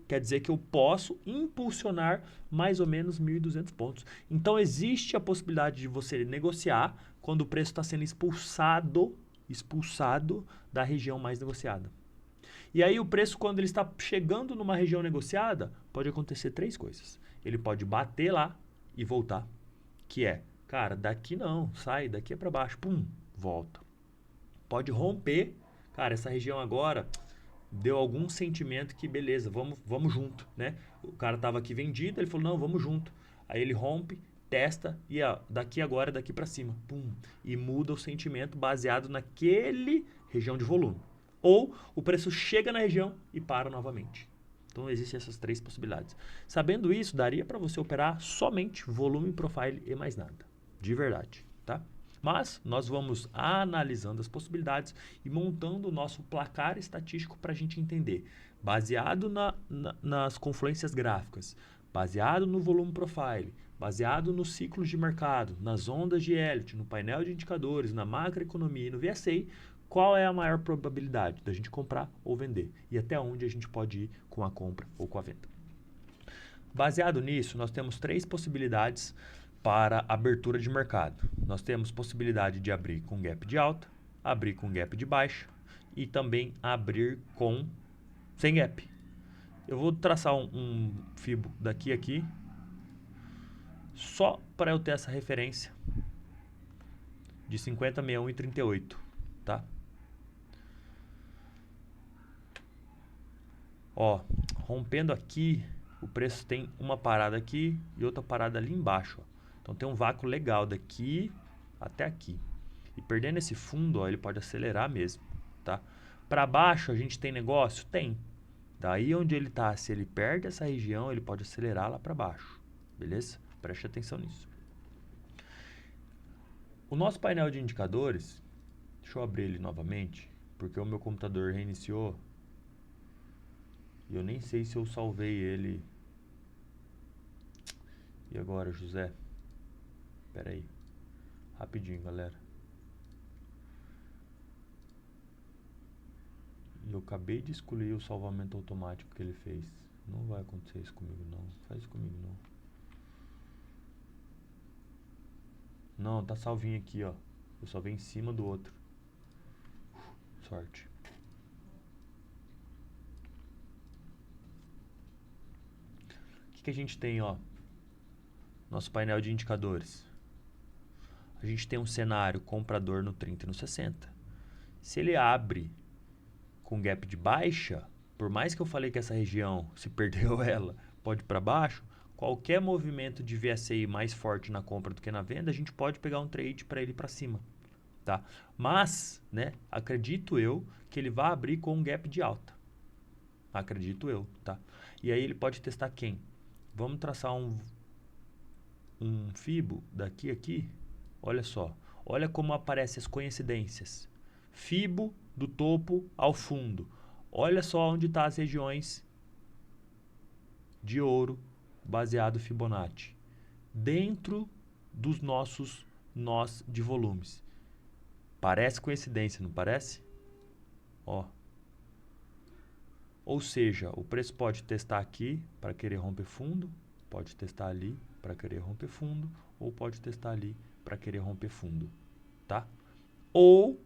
quer dizer que eu posso impulsionar mais ou menos 1.200 pontos. Então existe a possibilidade de você negociar quando o preço está sendo expulsado da região mais negociada. E aí o preço, quando ele está chegando numa região negociada, pode acontecer três coisas. Ele pode bater lá e voltar, que é, cara, daqui não, sai, daqui é para baixo, pum, volta. Pode romper, cara, essa região agora deu algum sentimento que, beleza, vamos junto, né? O cara tava aqui vendido, ele falou, não, vamos junto. Aí ele rompe, testa e ó, daqui agora, daqui para cima, pum, e muda o sentimento baseado naquele região de volume. Ou o preço chega na região e para novamente. Então existem essas três possibilidades. Sabendo isso, daria para você operar somente volume profile e mais nada. De verdade, tá? Mas nós vamos analisando as possibilidades e montando o nosso placar estatístico para a gente entender. Baseado nas confluências gráficas, baseado no volume profile, baseado nos ciclos de mercado, nas ondas de Elliott, no painel de indicadores, na macroeconomia e no VSA, qual é a maior probabilidade da gente comprar ou vender e até onde a gente pode ir com a compra ou com a venda. Baseado nisso, nós temos três possibilidades para abertura de mercado. Nós temos possibilidade de abrir com gap de alta, abrir com gap de baixa e também abrir sem gap. Eu vou traçar um fibo daqui a aqui, só para eu ter essa referência de 50, 61 e 38, tá? Ó, rompendo aqui, o preço tem uma parada aqui e outra parada ali embaixo, ó. Então tem um vácuo legal daqui até aqui. E perdendo esse fundo, ó, ele pode acelerar mesmo, tá? Para baixo a gente tem negócio? Tem. Daí onde ele tá, se ele perde essa região, ele pode acelerar lá para baixo. Beleza? Preste atenção nisso. O nosso painel de indicadores, deixa eu abrir ele novamente, porque o meu computador reiniciou. E eu nem sei se eu salvei ele. E agora, José? Pera aí. Rapidinho, galera. E eu acabei de excluir o salvamento automático que ele fez. Não vai acontecer isso comigo, não. Faz isso comigo, não. Não, tá salvinho aqui, ó. Eu só venho em cima do outro. Sorte. O que a gente tem, ó? Nosso painel de indicadores. A gente tem um cenário comprador no 30 e no 60. Se ele abre com gap de baixa, por mais que eu falei que essa região, se perdeu ela, pode ir para baixo, qualquer movimento de VSI mais forte na compra do que na venda, a gente pode pegar um trade para ele para cima, tá? Mas, né, acredito eu que ele vai abrir com um gap de alta. Acredito eu, tá? E aí ele pode testar quem? Vamos traçar um Fibo daqui a aqui. Olha só. Olha como aparecem as coincidências. Fibo do topo ao fundo. Olha só onde estão as regiões de ouro baseado Fibonacci. Dentro dos nossos nós de volumes. Parece coincidência, não parece? Ó. Ou seja, o preço pode testar aqui para querer romper fundo, pode testar ali para querer romper fundo, ou pode testar ali para querer romper fundo, tá? Ou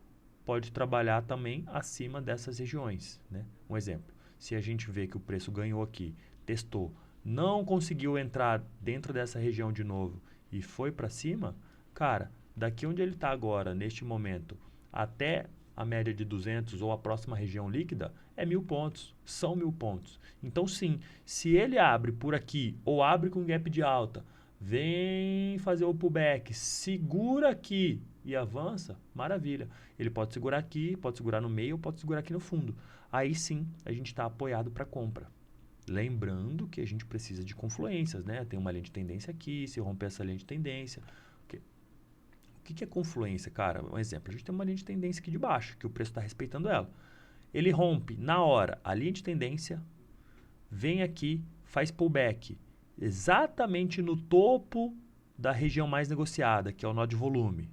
pode trabalhar também acima dessas regiões, né? Um exemplo, se a gente vê que o preço ganhou aqui, testou, não conseguiu entrar dentro dessa região de novo e foi para cima, cara, daqui onde ele está agora, neste momento, até a média de 200 ou a próxima região líquida, é 1.000 pontos, são 1.000 pontos. Então sim, se ele abre por aqui ou abre com gap de alta, vem fazer o pullback, segura aqui e avança, maravilha. Ele pode segurar aqui, pode segurar no meio, pode segurar aqui no fundo. Aí sim, a gente está apoiado para compra. Lembrando que a gente precisa de confluências, né? Tem uma linha de tendência aqui, se romper essa linha de tendência. O que é confluência, cara? Um exemplo, a gente tem uma linha de tendência aqui de baixo, que o preço está respeitando ela. Ele rompe na hora a linha de tendência, vem aqui, faz pullback exatamente no topo da região mais negociada, que é o nó de volume.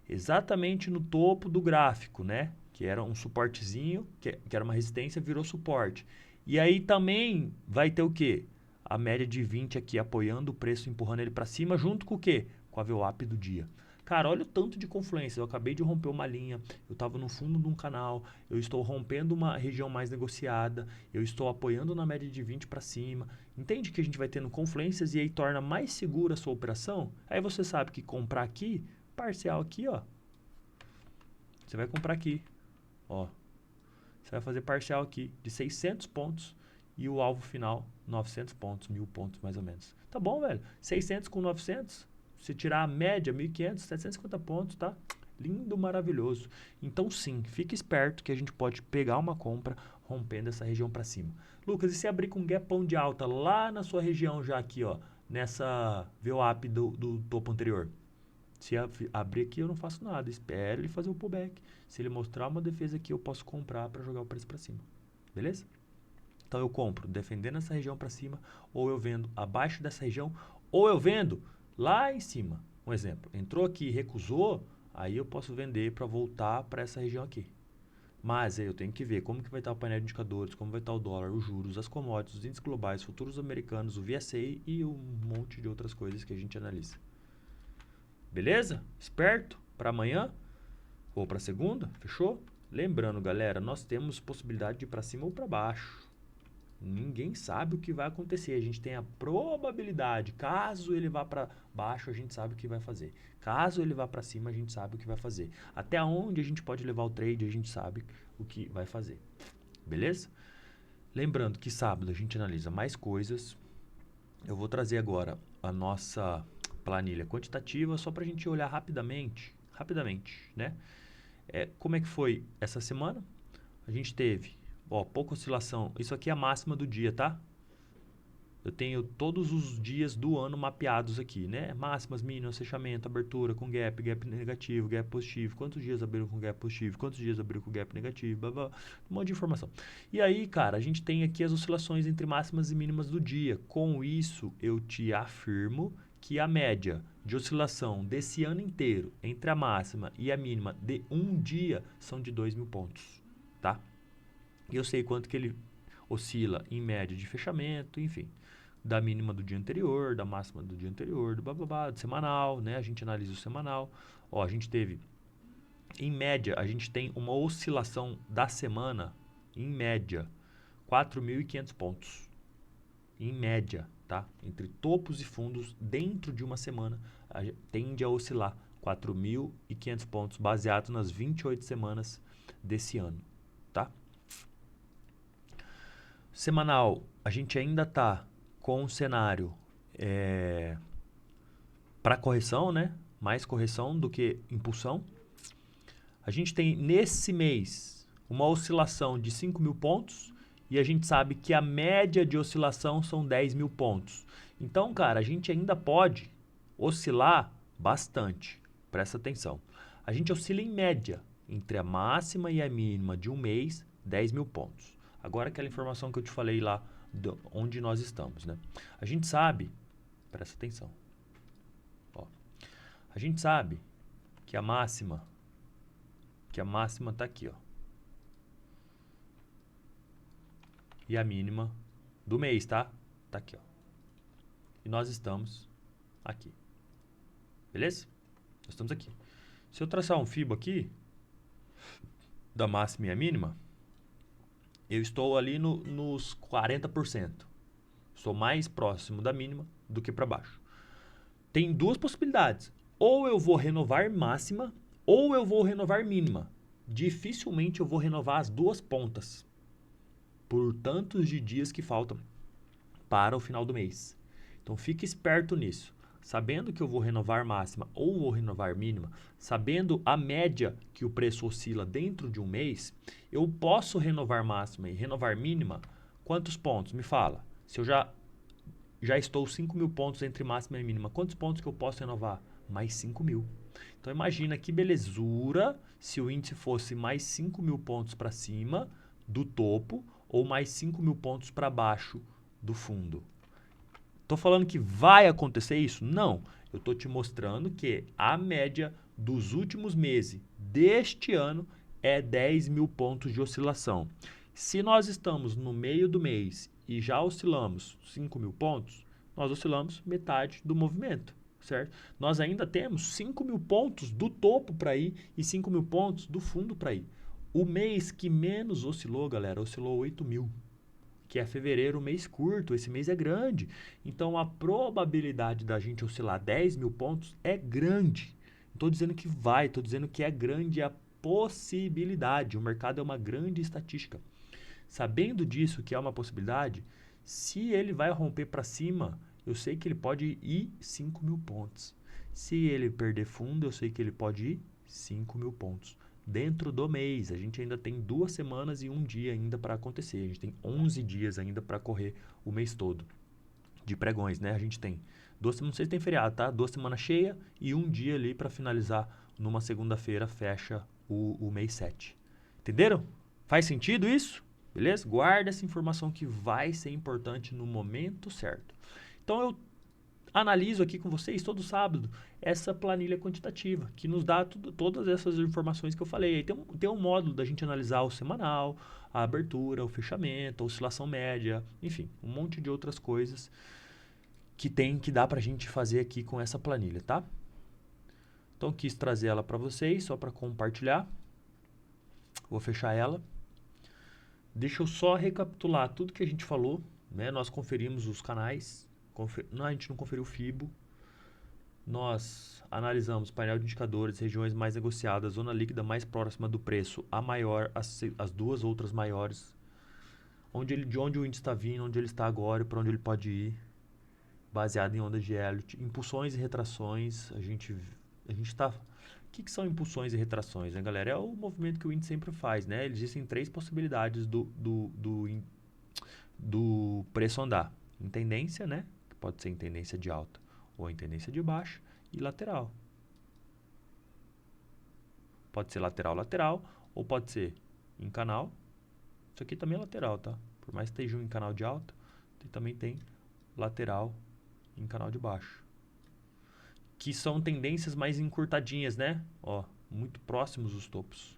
Exatamente no topo do gráfico, né? Que era um suportezinho, que era uma resistência, virou suporte. E aí também vai ter o quê? A média de 20 aqui apoiando o preço, empurrando ele para cima, junto com o quê? Com a VWAP do dia. Cara, olha o tanto de confluência. Eu acabei de romper uma linha, eu estava no fundo de um canal, eu estou rompendo uma região mais negociada, eu estou apoiando na média de 20 para cima. Entende que a gente vai tendo confluências e aí torna mais segura a sua operação? Aí você sabe que comprar aqui, parcial aqui, ó. Você vai comprar aqui, ó. Você vai fazer parcial aqui de 600 pontos e o alvo final 900 pontos, 1.000 pontos mais ou menos. Tá bom, velho? 600 com 900, se tirar a média, 1.500, 750 pontos, tá? Lindo, maravilhoso. Então sim, fique esperto que a gente pode pegar uma compra rompendo essa região para cima. Lucas, e se abrir com um gapão de alta lá na sua região já aqui, ó, nessa VWAP do topo anterior? Se abrir aqui, eu não faço nada. Espero ele fazer o pullback. Se ele mostrar uma defesa aqui, eu posso comprar para jogar o preço para cima. Beleza? Então eu compro defendendo essa região para cima, ou eu vendo abaixo dessa região, ou eu vendo lá em cima. Um exemplo, entrou aqui e recusou, aí eu posso vender para voltar para essa região aqui. Mas aí eu tenho que ver como que vai estar o painel de indicadores, como vai estar o dólar, os juros, as commodities, os índices globais, futuros americanos, o VSA e um monte de outras coisas que a gente analisa. Beleza? Esperto? Para amanhã? Ou para segunda? Fechou? Lembrando, galera, nós temos possibilidade de ir para cima ou para baixo. Ninguém sabe o que vai acontecer. A gente tem a probabilidade. Caso ele vá para baixo, a gente sabe o que vai fazer. Caso ele vá para cima, a gente sabe o que vai fazer. Até onde a gente pode levar o trade, a gente sabe o que vai fazer. Beleza? Lembrando que sábado a gente analisa mais coisas. Eu vou trazer agora a nossa planilha quantitativa só para a gente olhar rapidamente, né? Como é que foi essa semana? A gente teve, pouca oscilação. Isso aqui é a máxima do dia, tá? Eu tenho todos os dias do ano mapeados aqui, né? Máximas, mínimas, fechamento, abertura com gap, gap negativo, gap positivo. Quantos dias abriram com gap positivo, quantos dias abriram com gap negativo, blá, blá, um monte de informação. E aí, cara, a gente tem aqui as oscilações entre máximas e mínimas do dia. Com isso, eu te afirmo que a média de oscilação desse ano inteiro entre a máxima e a mínima de um dia são de 2.000 pontos, tá? E eu sei quanto que ele oscila em média de fechamento, enfim, da mínima do dia anterior, da máxima do dia anterior, do blá blá blá, do semanal, né? A gente analisa o semanal. A gente teve, em média, a gente tem uma oscilação da semana, em média, 4.500 pontos. Em média, tá? Entre topos e fundos, dentro de uma semana, tende a oscilar 4.500 pontos, baseado nas 28 semanas desse ano, tá? Semanal, a gente ainda está com um cenário para correção, né? Mais correção do que impulsão. A gente tem nesse mês uma oscilação de 5.000 pontos e a gente sabe que a média de oscilação são 10.000 pontos. Então, cara, a gente ainda pode oscilar bastante. Presta atenção. A gente oscila em média entre a máxima e a mínima de um mês, 10.000 pontos. Agora aquela informação que eu te falei lá, onde nós estamos, né? A gente sabe, presta atenção, a gente sabe que a máxima tá aqui, ó. E a mínima do mês, tá? Tá aqui, ó. E nós estamos aqui. Beleza? Nós estamos aqui. Se eu traçar um fibo aqui, da máxima e a mínima, eu estou ali nos 40%. Estou mais próximo da mínima do que para baixo. Tem duas possibilidades. Ou eu vou renovar máxima, ou eu vou renovar mínima. Dificilmente eu vou renovar as duas pontas por tantos de dias que faltam para o final do mês. Então fique esperto nisso. Sabendo que eu vou renovar máxima ou vou renovar mínima, sabendo a média que o preço oscila dentro de um mês, eu posso renovar máxima e renovar mínima. Quantos pontos? Me fala. Se eu já estou 5.000 pontos entre máxima e mínima, quantos pontos que eu posso renovar? Mais 5.000. Então imagina que belezura se o índice fosse mais 5.000 pontos para cima do topo ou mais 5.000 pontos para baixo do fundo. Estou falando que vai acontecer isso? Não. Eu estou te mostrando que a média dos últimos meses deste ano é 10.000 pontos de oscilação. Se nós estamos no meio do mês e já oscilamos 5.000 pontos, nós oscilamos metade do movimento, certo? Nós ainda temos 5.000 pontos do topo para ir e 5.000 pontos do fundo para ir. O mês que menos oscilou, galera, oscilou 8.000. Que é fevereiro, um mês curto, esse mês é grande. Então, a probabilidade da gente oscilar 10.000 pontos é grande. Não estou dizendo que vai, estou dizendo que é grande a possibilidade. O mercado é uma grande estatística. Sabendo disso, que é uma possibilidade, se ele vai romper para cima, eu sei que ele pode ir 5.000 pontos. Se ele perder fundo, eu sei que ele pode ir 5.000 pontos. Dentro do mês, a gente ainda tem 2 semanas e um dia ainda para acontecer. A gente tem 11 dias ainda para correr o mês todo de pregões, né? A gente tem 2, não sei se tem feriado, tá? 2 semanas cheias e um dia ali para finalizar numa segunda-feira, fecha o mês 7. Entenderam? Faz sentido isso? Beleza? Guarda essa informação que vai ser importante no momento certo. Então, eu analiso aqui com vocês todo sábado essa planilha quantitativa, que nos dá todas essas informações que eu falei. Aí tem um módulo da gente analisar o semanal, a abertura, o fechamento, a oscilação média, enfim, um monte de outras coisas que dá pra gente fazer aqui com essa planilha, tá? Então, quis trazer ela para vocês, só para compartilhar. Vou fechar ela. Deixa eu só recapitular tudo que a gente falou, né? Nós conferimos os canais, não, a gente não conferiu o FIBO. Nós analisamos painel de indicadores, regiões mais negociadas, zona líquida mais próxima do preço, a maior, as duas outras maiores. De onde o índice está vindo, onde ele está agora e para onde ele pode ir, baseado em ondas de Elliott. Impulsões e retrações, a gente está... O que são impulsões e retrações, né, galera? É o movimento que o índice sempre faz, né? Existem três possibilidades do preço andar. Em tendência, né? Que pode ser em tendência de alta ou em tendência de baixa, e lateral. Pode ser lateral, lateral, ou pode ser em canal. Isso aqui também é lateral, tá? Por mais que esteja em canal de alta, também tem lateral em canal de baixo. Que são tendências mais encurtadinhas, né? Ó, muito próximos dos topos.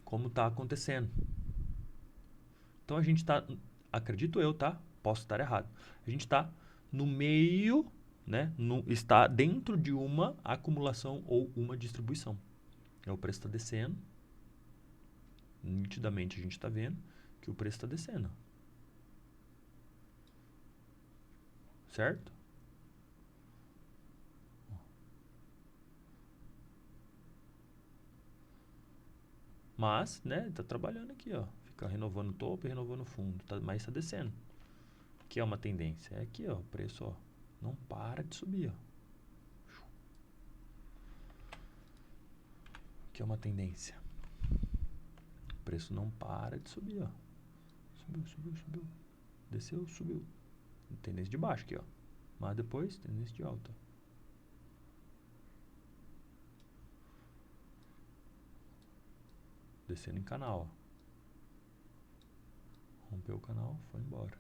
Como está acontecendo. Então a gente está, acredito eu, tá? Posso estar errado. A gente está no meio, né? Está dentro de uma acumulação ou uma distribuição. O preço está descendo. Nitidamente a gente está vendo que o preço está descendo. Certo? Mas, né, tá trabalhando aqui, ó. Fica renovando o topo e renovando o fundo, mas tá descendo. Que é uma tendência. É aqui, ó, o preço, ó, não para de subir, ó. Que é uma tendência. O preço não para de subir, ó. Subiu, subiu, subiu. Desceu, subiu. Tendência de baixo aqui, ó. Mas depois, tendência de alta. Descendo em canal, ó. Rompeu o canal, foi embora.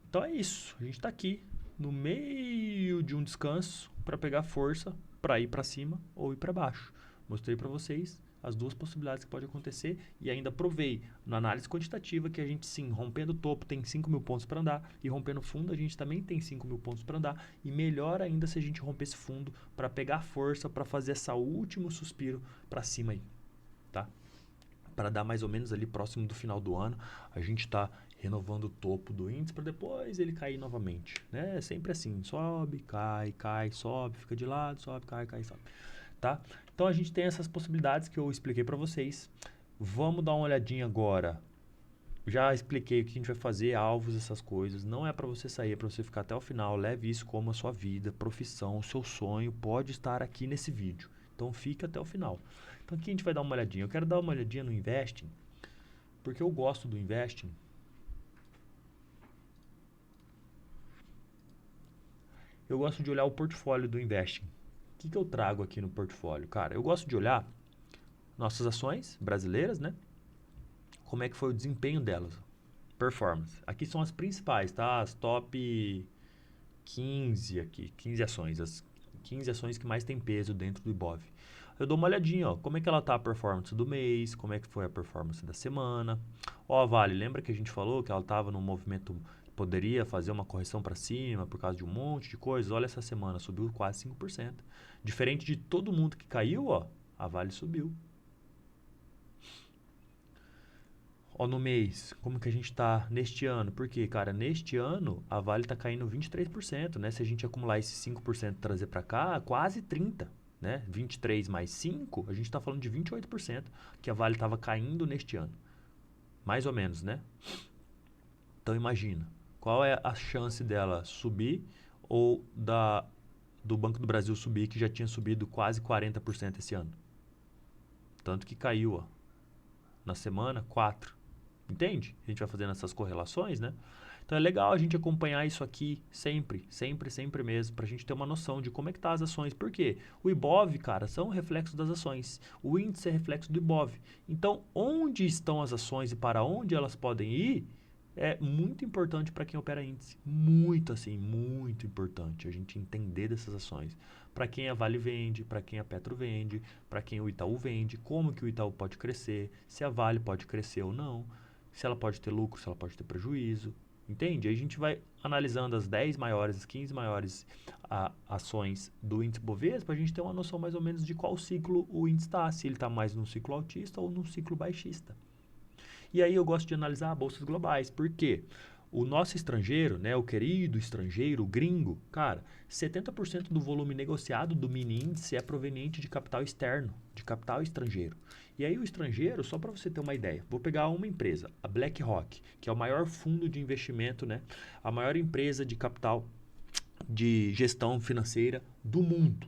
Então é isso. A gente está aqui no meio de um descanso para pegar força para ir para cima ou ir para baixo. Mostrei para vocês as duas possibilidades que pode acontecer e ainda provei na análise quantitativa que a gente sim, rompendo o topo tem 5.000 pontos para andar e rompendo o fundo a gente também tem 5.000 pontos para andar e melhor ainda se a gente romper esse fundo para pegar força para fazer esse último suspiro para cima aí, tá? Para dar mais ou menos ali próximo do final do ano, a gente está renovando o topo do índice para depois ele cair novamente, né? É sempre assim, sobe, cai, cai, sobe, fica de lado, sobe, cai, cai, sobe, tá? Então a gente tem essas possibilidades que eu expliquei para vocês. Vamos dar uma olhadinha agora. Já expliquei o que a gente vai fazer, alvos, essas coisas. Não é para você sair, é para você ficar até o final. Leve isso como a sua vida, profissão, o seu sonho pode estar aqui nesse vídeo. Então fica até o final. Então aqui a gente vai dar uma olhadinha. Eu quero dar uma olhadinha no Investing, porque eu gosto do Investing. Eu gosto de olhar o portfólio do Investing. O que eu trago aqui no portfólio? Cara, eu gosto de olhar nossas ações brasileiras, né? Como é que foi o desempenho delas. Performance. Aqui são as principais, tá? As top 15 aqui, 15 ações. As 15 ações que mais tem peso dentro do Ibov. Eu dou uma olhadinha, ó, como é que ela tá a performance do mês, como é que foi a performance da semana. Ó, Vale, lembra que a gente falou que ela estava num movimento, poderia fazer uma correção para cima por causa de um monte de coisas? Olha, essa semana subiu quase 5%. Diferente de todo mundo que caiu, ó, a Vale subiu. Ó, no mês, como que a gente está neste ano? Porque, cara, neste ano a Vale está caindo 23%, né? Se a gente acumular esses 5% e trazer para cá, quase 30%, né? 23 mais 5, a gente está falando de 28% que a Vale estava caindo neste ano. Mais ou menos, né? Então, imagina, qual é a chance dela subir ou do Banco do Brasil subir, que já tinha subido quase 40% esse ano? Tanto que caiu, ó, na semana, 4%. Entende? A gente vai fazendo essas correlações, né? Então é legal a gente acompanhar isso aqui sempre, sempre, sempre mesmo, para a gente ter uma noção de como é que tá as ações. Por quê? O Ibov, cara, são reflexos das ações. O índice é reflexo do Ibov. Então, onde estão as ações e para onde elas podem ir, é muito importante para quem opera índice. Muito, assim, muito importante a gente entender dessas ações. Para quem a Vale vende, para quem a Petro vende, para quem o Itaú vende, como que o Itaú pode crescer, se a Vale pode crescer ou não, se ela pode ter lucro, se ela pode ter prejuízo, entende? Aí a gente vai analisando as 10 maiores, as 15 maiores ações do índice Bovespa para a gente ter uma noção mais ou menos de qual ciclo o índice está, se ele está mais num ciclo altista ou num ciclo baixista. E aí eu gosto de analisar bolsas globais, por quê? o nosso estrangeiro, né, o querido estrangeiro, o gringo, cara, 70% do volume negociado do mini índice é proveniente de capital externo, de capital estrangeiro. E aí o estrangeiro, só para você ter uma ideia, vou pegar uma empresa, a BlackRock, que é o maior fundo de investimento, né, a maior empresa de capital de gestão financeira do mundo.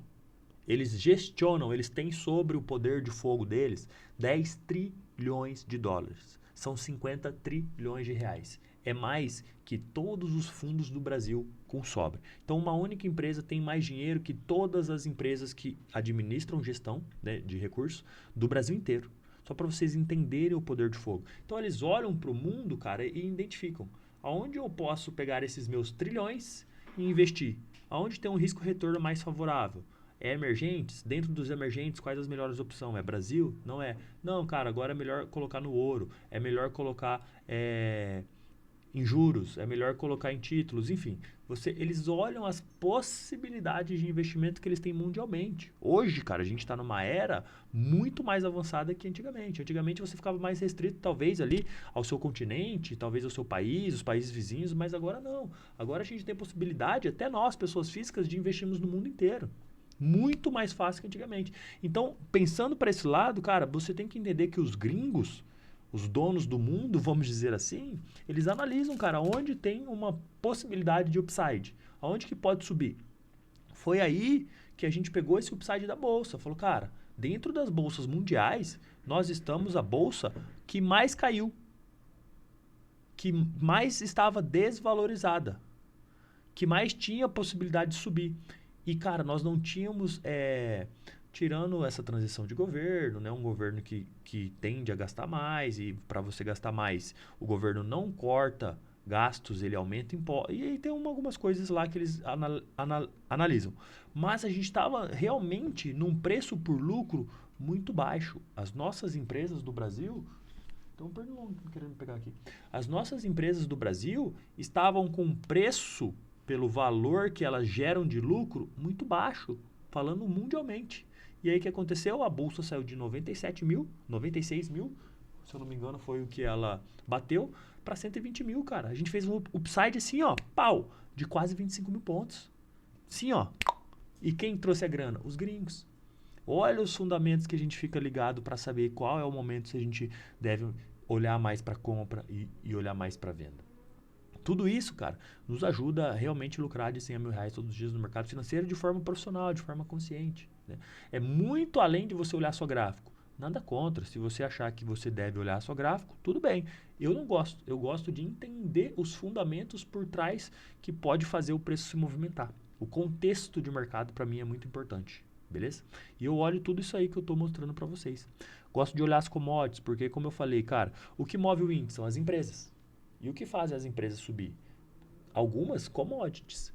Eles gestionam, eles têm sobre o poder de fogo deles 10 trilhões de dólares. São 50 trilhões de reais. É mais que todos os fundos do Brasil com sobra. Então, uma única empresa tem mais dinheiro que todas as empresas que administram gestão, né, de recursos do Brasil inteiro. Só para vocês entenderem o poder de fogo. Então, eles olham para o mundo, cara, e identificam aonde eu posso pegar esses meus trilhões e investir. Aonde tem um risco-retorno mais favorável. É emergentes? Dentro dos emergentes, quais as melhores opções? É Brasil? Não é. Não, cara, agora é melhor colocar no ouro, é melhor colocar em juros, é melhor colocar em títulos, enfim. Eles olham as possibilidades de investimento que eles têm mundialmente. Hoje, cara, a gente está numa era muito mais avançada que antigamente. Antigamente você ficava mais restrito, talvez, ali ao seu continente, talvez ao seu país, os países vizinhos, mas agora não. Agora a gente tem possibilidade, até nós, pessoas físicas, de investirmos no mundo inteiro. Muito mais fácil que antigamente. Então, pensando para esse lado, cara, você tem que entender que os gringos, os donos do mundo, vamos dizer assim, eles analisam, cara, onde tem uma possibilidade de upside, aonde que pode subir. Foi aí que a gente pegou esse upside da bolsa. Falou, cara, dentro das bolsas mundiais, nós estamos a bolsa que mais caiu, que mais estava desvalorizada, que mais tinha possibilidade de subir. E, cara, nós não tínhamos, tirando essa transição de governo, né, um governo que tende a gastar mais, e para você gastar mais, o governo não corta gastos, ele aumenta impostos. E aí tem algumas coisas lá que eles analisam. Mas a gente estava realmente num preço por lucro muito baixo. As nossas empresas do Brasil. Então, perdão, querendo pegar aqui. As nossas empresas do Brasil estavam com preço pelo valor que elas geram de lucro muito baixo, falando mundialmente. E aí o que aconteceu? A bolsa saiu de 97 mil, 96 mil, se eu não me engano foi o que ela bateu, para 120 mil, cara. A gente fez um upside assim, ó, pau, de quase 25 mil pontos. Sim, ó. E quem trouxe a grana? Os gringos. Olha os fundamentos que a gente fica ligado para saber qual é o momento se a gente deve olhar mais para compra e olhar mais para venda. Tudo isso, cara, nos ajuda a realmente lucrar de 100 a R$ 1.000 todos os dias no mercado financeiro de forma profissional, de forma consciente. Né? É muito além de você olhar só gráfico. Nada contra. Se você achar que você deve olhar só gráfico, tudo bem. Eu não gosto. Eu gosto de entender os fundamentos por trás que pode fazer o preço se movimentar. O contexto de mercado, para mim, é muito importante. Beleza? E eu olho tudo isso aí que eu estou mostrando para vocês. Gosto de olhar as commodities, porque, como eu falei, cara, o que move o índice são as empresas. E o que fazem as empresas subir? Algumas commodities,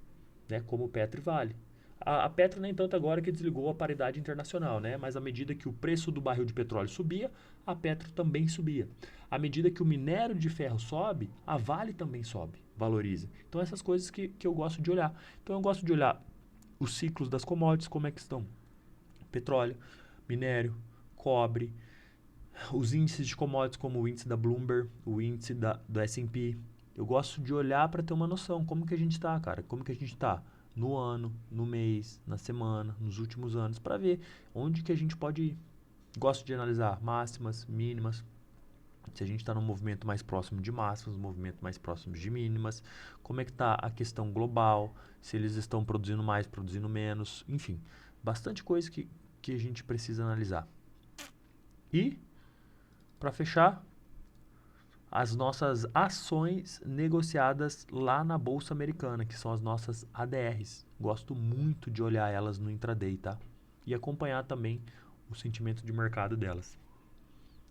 né, como Petro e Vale. A Petro nem tanto agora que desligou a paridade internacional, né, mas à medida que o preço do barril de petróleo subia, a Petro também subia. À medida que o minério de ferro sobe, a Vale também sobe, valoriza. Então essas coisas que eu gosto de olhar. Então eu gosto de olhar os ciclos das commodities, como é que estão. Petróleo, minério, cobre, os índices de commodities como o índice da Bloomberg, o índice do S&P. Eu gosto de olhar para ter uma noção, como que a gente está, cara, como que a gente está no ano, no mês, na semana, nos últimos anos, para ver onde que a gente pode ir. Gosto de analisar máximas, mínimas, se a gente está num movimento mais próximo de máximas, um movimento mais próximo de mínimas, como é que está a questão global, se eles estão produzindo mais, produzindo menos, enfim, bastante coisa que a gente precisa analisar. E, para fechar, as nossas ações negociadas lá na Bolsa Americana, que são as nossas ADRs. Gosto muito de olhar elas no intraday, tá? E acompanhar também o sentimento de mercado delas.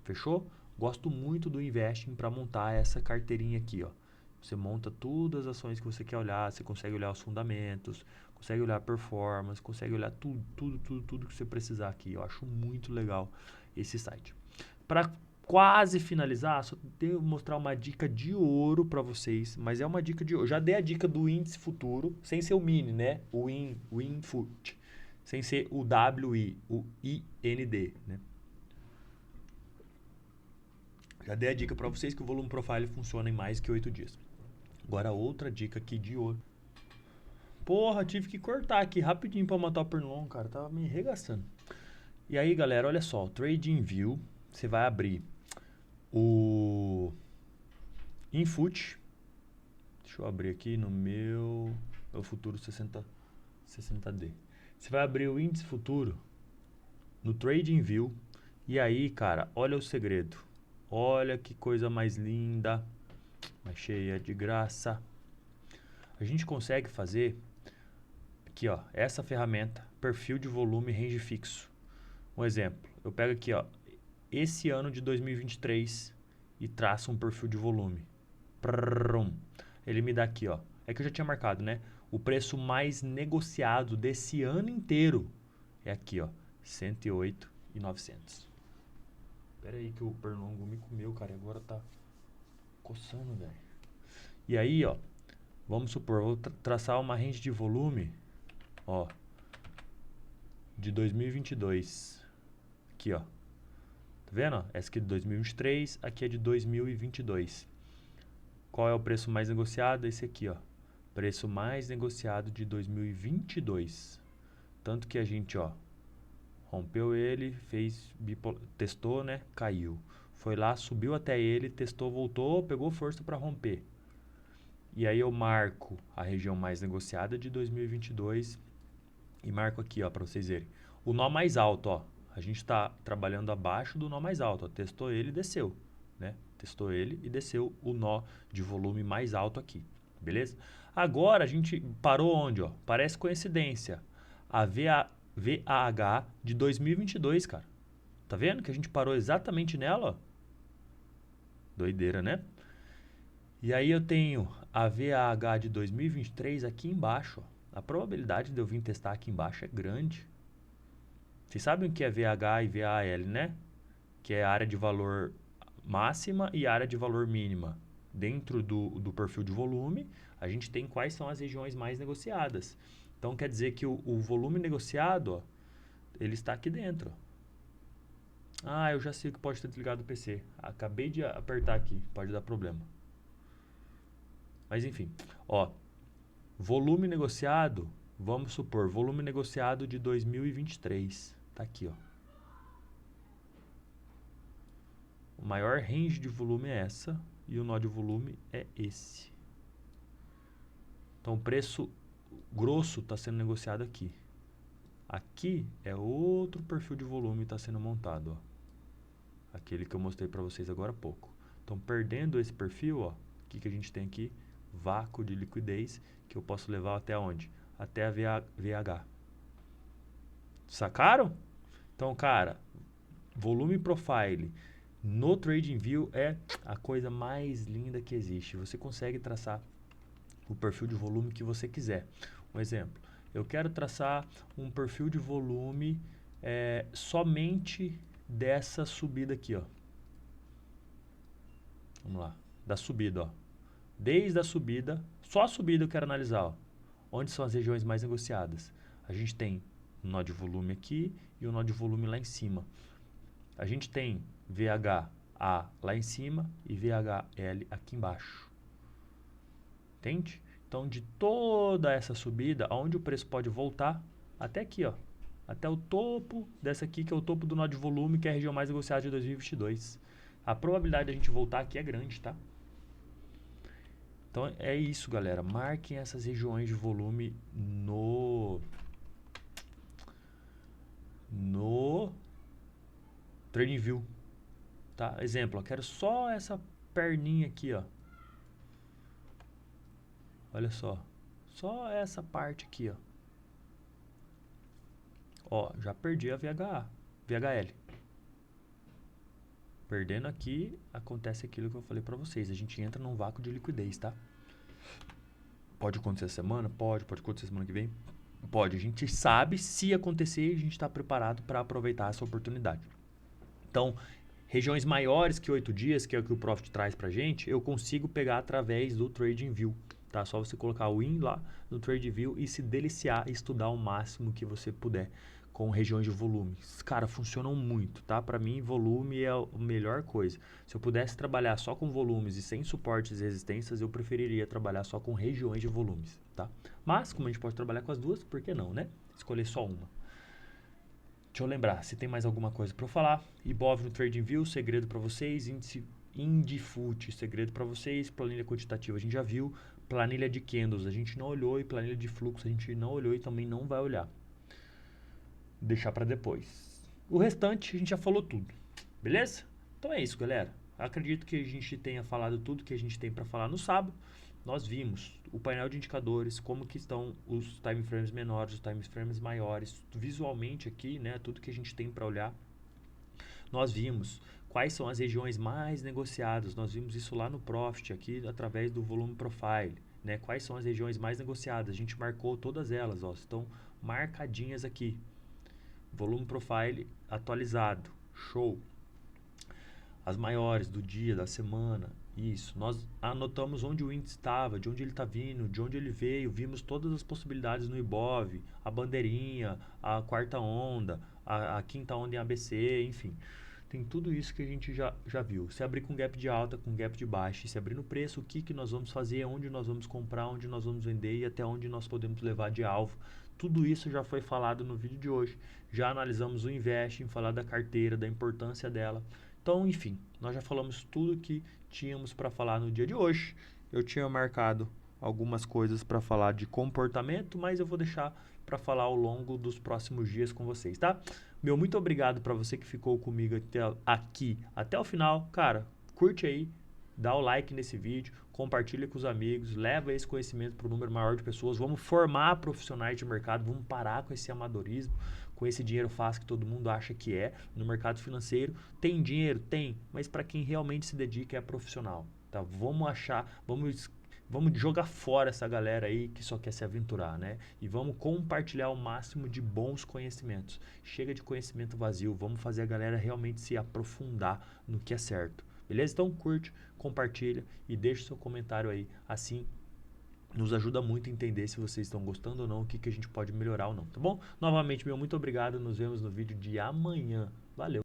Fechou? Gosto muito do investing para montar essa carteirinha aqui, ó. Você monta todas as ações que você quer olhar, você consegue olhar os fundamentos, consegue olhar a performance, consegue olhar tudo que você precisar aqui. Eu acho muito legal esse site. Para quase finalizar, só tenho que mostrar uma dica de ouro para vocês, mas é uma dica de ouro. Já dei a dica do índice futuro, sem ser o mini, né? O INFUT, sem ser o WI, o IND, né? Já dei a dica para vocês que o volume profile funciona em mais que 8 dias. Agora outra dica aqui de ouro. Porra, tive que cortar aqui rapidinho pra matar o pernilongo, cara. Tava me arregaçando. E aí, galera, olha só. O TradingView, você vai abrir o Infut. Deixa eu abrir aqui no meu futuro 60D. Você vai abrir o índice futuro no TradingView. E aí, cara, olha o segredo. Olha que coisa mais linda, mais cheia de graça. A gente consegue fazer aqui, ó, essa ferramenta, perfil de volume range fixo. Um exemplo, eu pego aqui, ó, esse ano de 2023 e traço um perfil de volume. Prrrum. Ele me dá aqui, ó, é que eu já tinha marcado, né? O preço mais negociado desse ano inteiro é aqui, ó, 108.900. Pera aí que o pernilongo me comeu, cara, e agora tá coçando, velho. E aí, ó, vamos supor, vou traçar uma range de volume, ó, de 2022. Aqui, ó. Tá vendo? Essa aqui é de 2023, aqui é de 2022. Qual é o preço mais negociado? Esse aqui, ó. Preço mais negociado de 2022. Tanto que a gente, ó, rompeu ele, fez testou, né? Caiu. Foi lá, subiu até ele, testou, voltou, pegou força para romper. E aí eu marco a região mais negociada de 2022 e marco aqui, ó, para vocês verem. O nó mais alto, ó. A gente está trabalhando abaixo do nó mais alto, ó. Testou ele e desceu, né? Testou ele e desceu o nó de volume mais alto aqui, beleza? Agora a gente parou onde, ó? Parece coincidência. A VAH de 2022, cara. Tá vendo que a gente parou exatamente nela, ó? Doideira, né? E aí eu tenho a VAH de 2023 aqui embaixo, ó. A probabilidade de eu vir testar aqui embaixo é grande. Vocês sabem o que é VH e VAL, né? Que é a área de valor máxima e área de valor mínima. Dentro do perfil de volume, a gente tem quais são as regiões mais negociadas. Então, quer dizer que o volume negociado, ó, ele está aqui dentro. Ah, eu já sei que pode ter desligado o PC. Acabei de apertar aqui, pode dar problema. Mas, enfim, ó, volume negociado, vamos supor, volume negociado de 2023. Tá aqui, ó. O maior range de volume é essa e o nó de volume é esse. Então o preço grosso está sendo negociado aqui. Aqui é outro perfil de volume que está sendo montado, ó. Aquele que eu mostrei para vocês agora há pouco. Então perdendo esse perfil, ó, o que a gente tem aqui? Vácuo de liquidez que eu posso levar até onde? Até a VH. Sacaram? Então, cara, volume profile no TradingView é a coisa mais linda que existe. Você consegue traçar o perfil de volume que você quiser. Um exemplo, eu quero traçar um perfil de volume somente dessa subida aqui, ó. Vamos lá, da subida, ó. Desde a subida, só a subida eu quero analisar, ó. Onde são as regiões mais negociadas? A gente tem um nó de volume aqui e um nó de volume lá em cima. A gente tem VHA lá em cima e VHL aqui embaixo. Entende? Então, de toda essa subida, aonde o preço pode voltar, até aqui, ó. Até o topo dessa aqui, que é o topo do nó de volume, que é a região mais negociada de 2022. A probabilidade de a gente voltar aqui é grande, tá? Então, é isso, galera. Marquem essas regiões de volume no TradingView, tá? Exemplo, eu quero só essa perninha aqui, ó. Olha só. Só essa parte aqui, ó. Ó, já perdi a VHL. Perdendo aqui, acontece aquilo que eu falei pra vocês. A gente entra num vácuo de liquidez, tá? Pode acontecer essa semana? Pode acontecer semana que vem? Pode. A gente sabe, se acontecer, a gente está preparado para aproveitar essa oportunidade. Então, regiões maiores que 8 dias, que é o que o Profit traz pra gente, eu consigo pegar através do TradingView, tá? tá? Só você colocar o Win lá no TradingView e se deliciar e estudar o máximo que você puder com regiões de volumes. Cara, funcionam muito, tá? Para mim, volume é a melhor coisa. Se eu pudesse trabalhar só com volumes e sem suportes e resistências, eu preferiria trabalhar só com regiões de volumes, tá? Mas, como a gente pode trabalhar com as duas, por que não, né? Escolher só uma. Deixa eu lembrar, se tem mais alguma coisa para eu falar. Ibov no TradingView, segredo para vocês. Índice Indifut, segredo para vocês. Planilha quantitativa, a gente já viu. Planilha de candles, a gente não olhou. E planilha de fluxo, a gente não olhou e também não vai olhar. Deixar para depois. O restante, a gente já falou tudo. Beleza? Então é isso, galera. Acredito que a gente tenha falado tudo que a gente tem para falar no sábado. Nós vimos o painel de indicadores, como que estão os time frames menores, os time frames maiores, visualmente aqui, né, tudo que a gente tem para olhar. Nós vimos quais são as regiões mais negociadas, nós vimos isso lá no Profit, aqui através do volume profile, né, quais são as regiões mais negociadas, a gente marcou todas elas, ó, estão marcadinhas aqui. Volume profile atualizado, show. As maiores do dia, da semana, isso. Nós anotamos onde o índice estava, de onde ele está vindo, de onde ele veio, vimos todas as possibilidades no Ibov, a bandeirinha, a quarta onda, a quinta onda em ABC, enfim. Tem tudo isso que a gente já viu. Se abrir com gap de alta, com gap de baixa, e se abrir no preço, o que nós vamos fazer, onde nós vamos comprar, onde nós vamos vender e até onde nós podemos levar de alvo. Tudo isso já foi falado no vídeo de hoje. Já analisamos o investing, falar da carteira, da importância dela. Então, enfim, nós já falamos tudo que tínhamos para falar no dia de hoje. Eu tinha marcado algumas coisas para falar de comportamento, mas eu vou deixar para falar ao longo dos próximos dias com vocês, tá? Meu muito obrigado para você que ficou comigo aqui até o final. Cara, curte aí, dá o like nesse vídeo, compartilha com os amigos, leva esse conhecimento para um número maior de pessoas. Vamos formar profissionais de mercado, vamos parar com esse amadorismo, com esse dinheiro fácil que todo mundo acha que é no mercado financeiro. Tem dinheiro? Tem, mas para quem realmente se dedica é profissional, tá? Vamos jogar fora essa galera aí que só quer se aventurar, né? E vamos compartilhar o máximo de bons conhecimentos. Chega de conhecimento vazio, vamos fazer a galera realmente se aprofundar no que é certo. Beleza? Então curte, compartilha e deixa seu comentário aí. Assim nos ajuda muito a entender se vocês estão gostando ou não, o que a gente pode melhorar ou não, tá bom? Novamente, meu muito obrigado. Nos vemos no vídeo de amanhã. Valeu!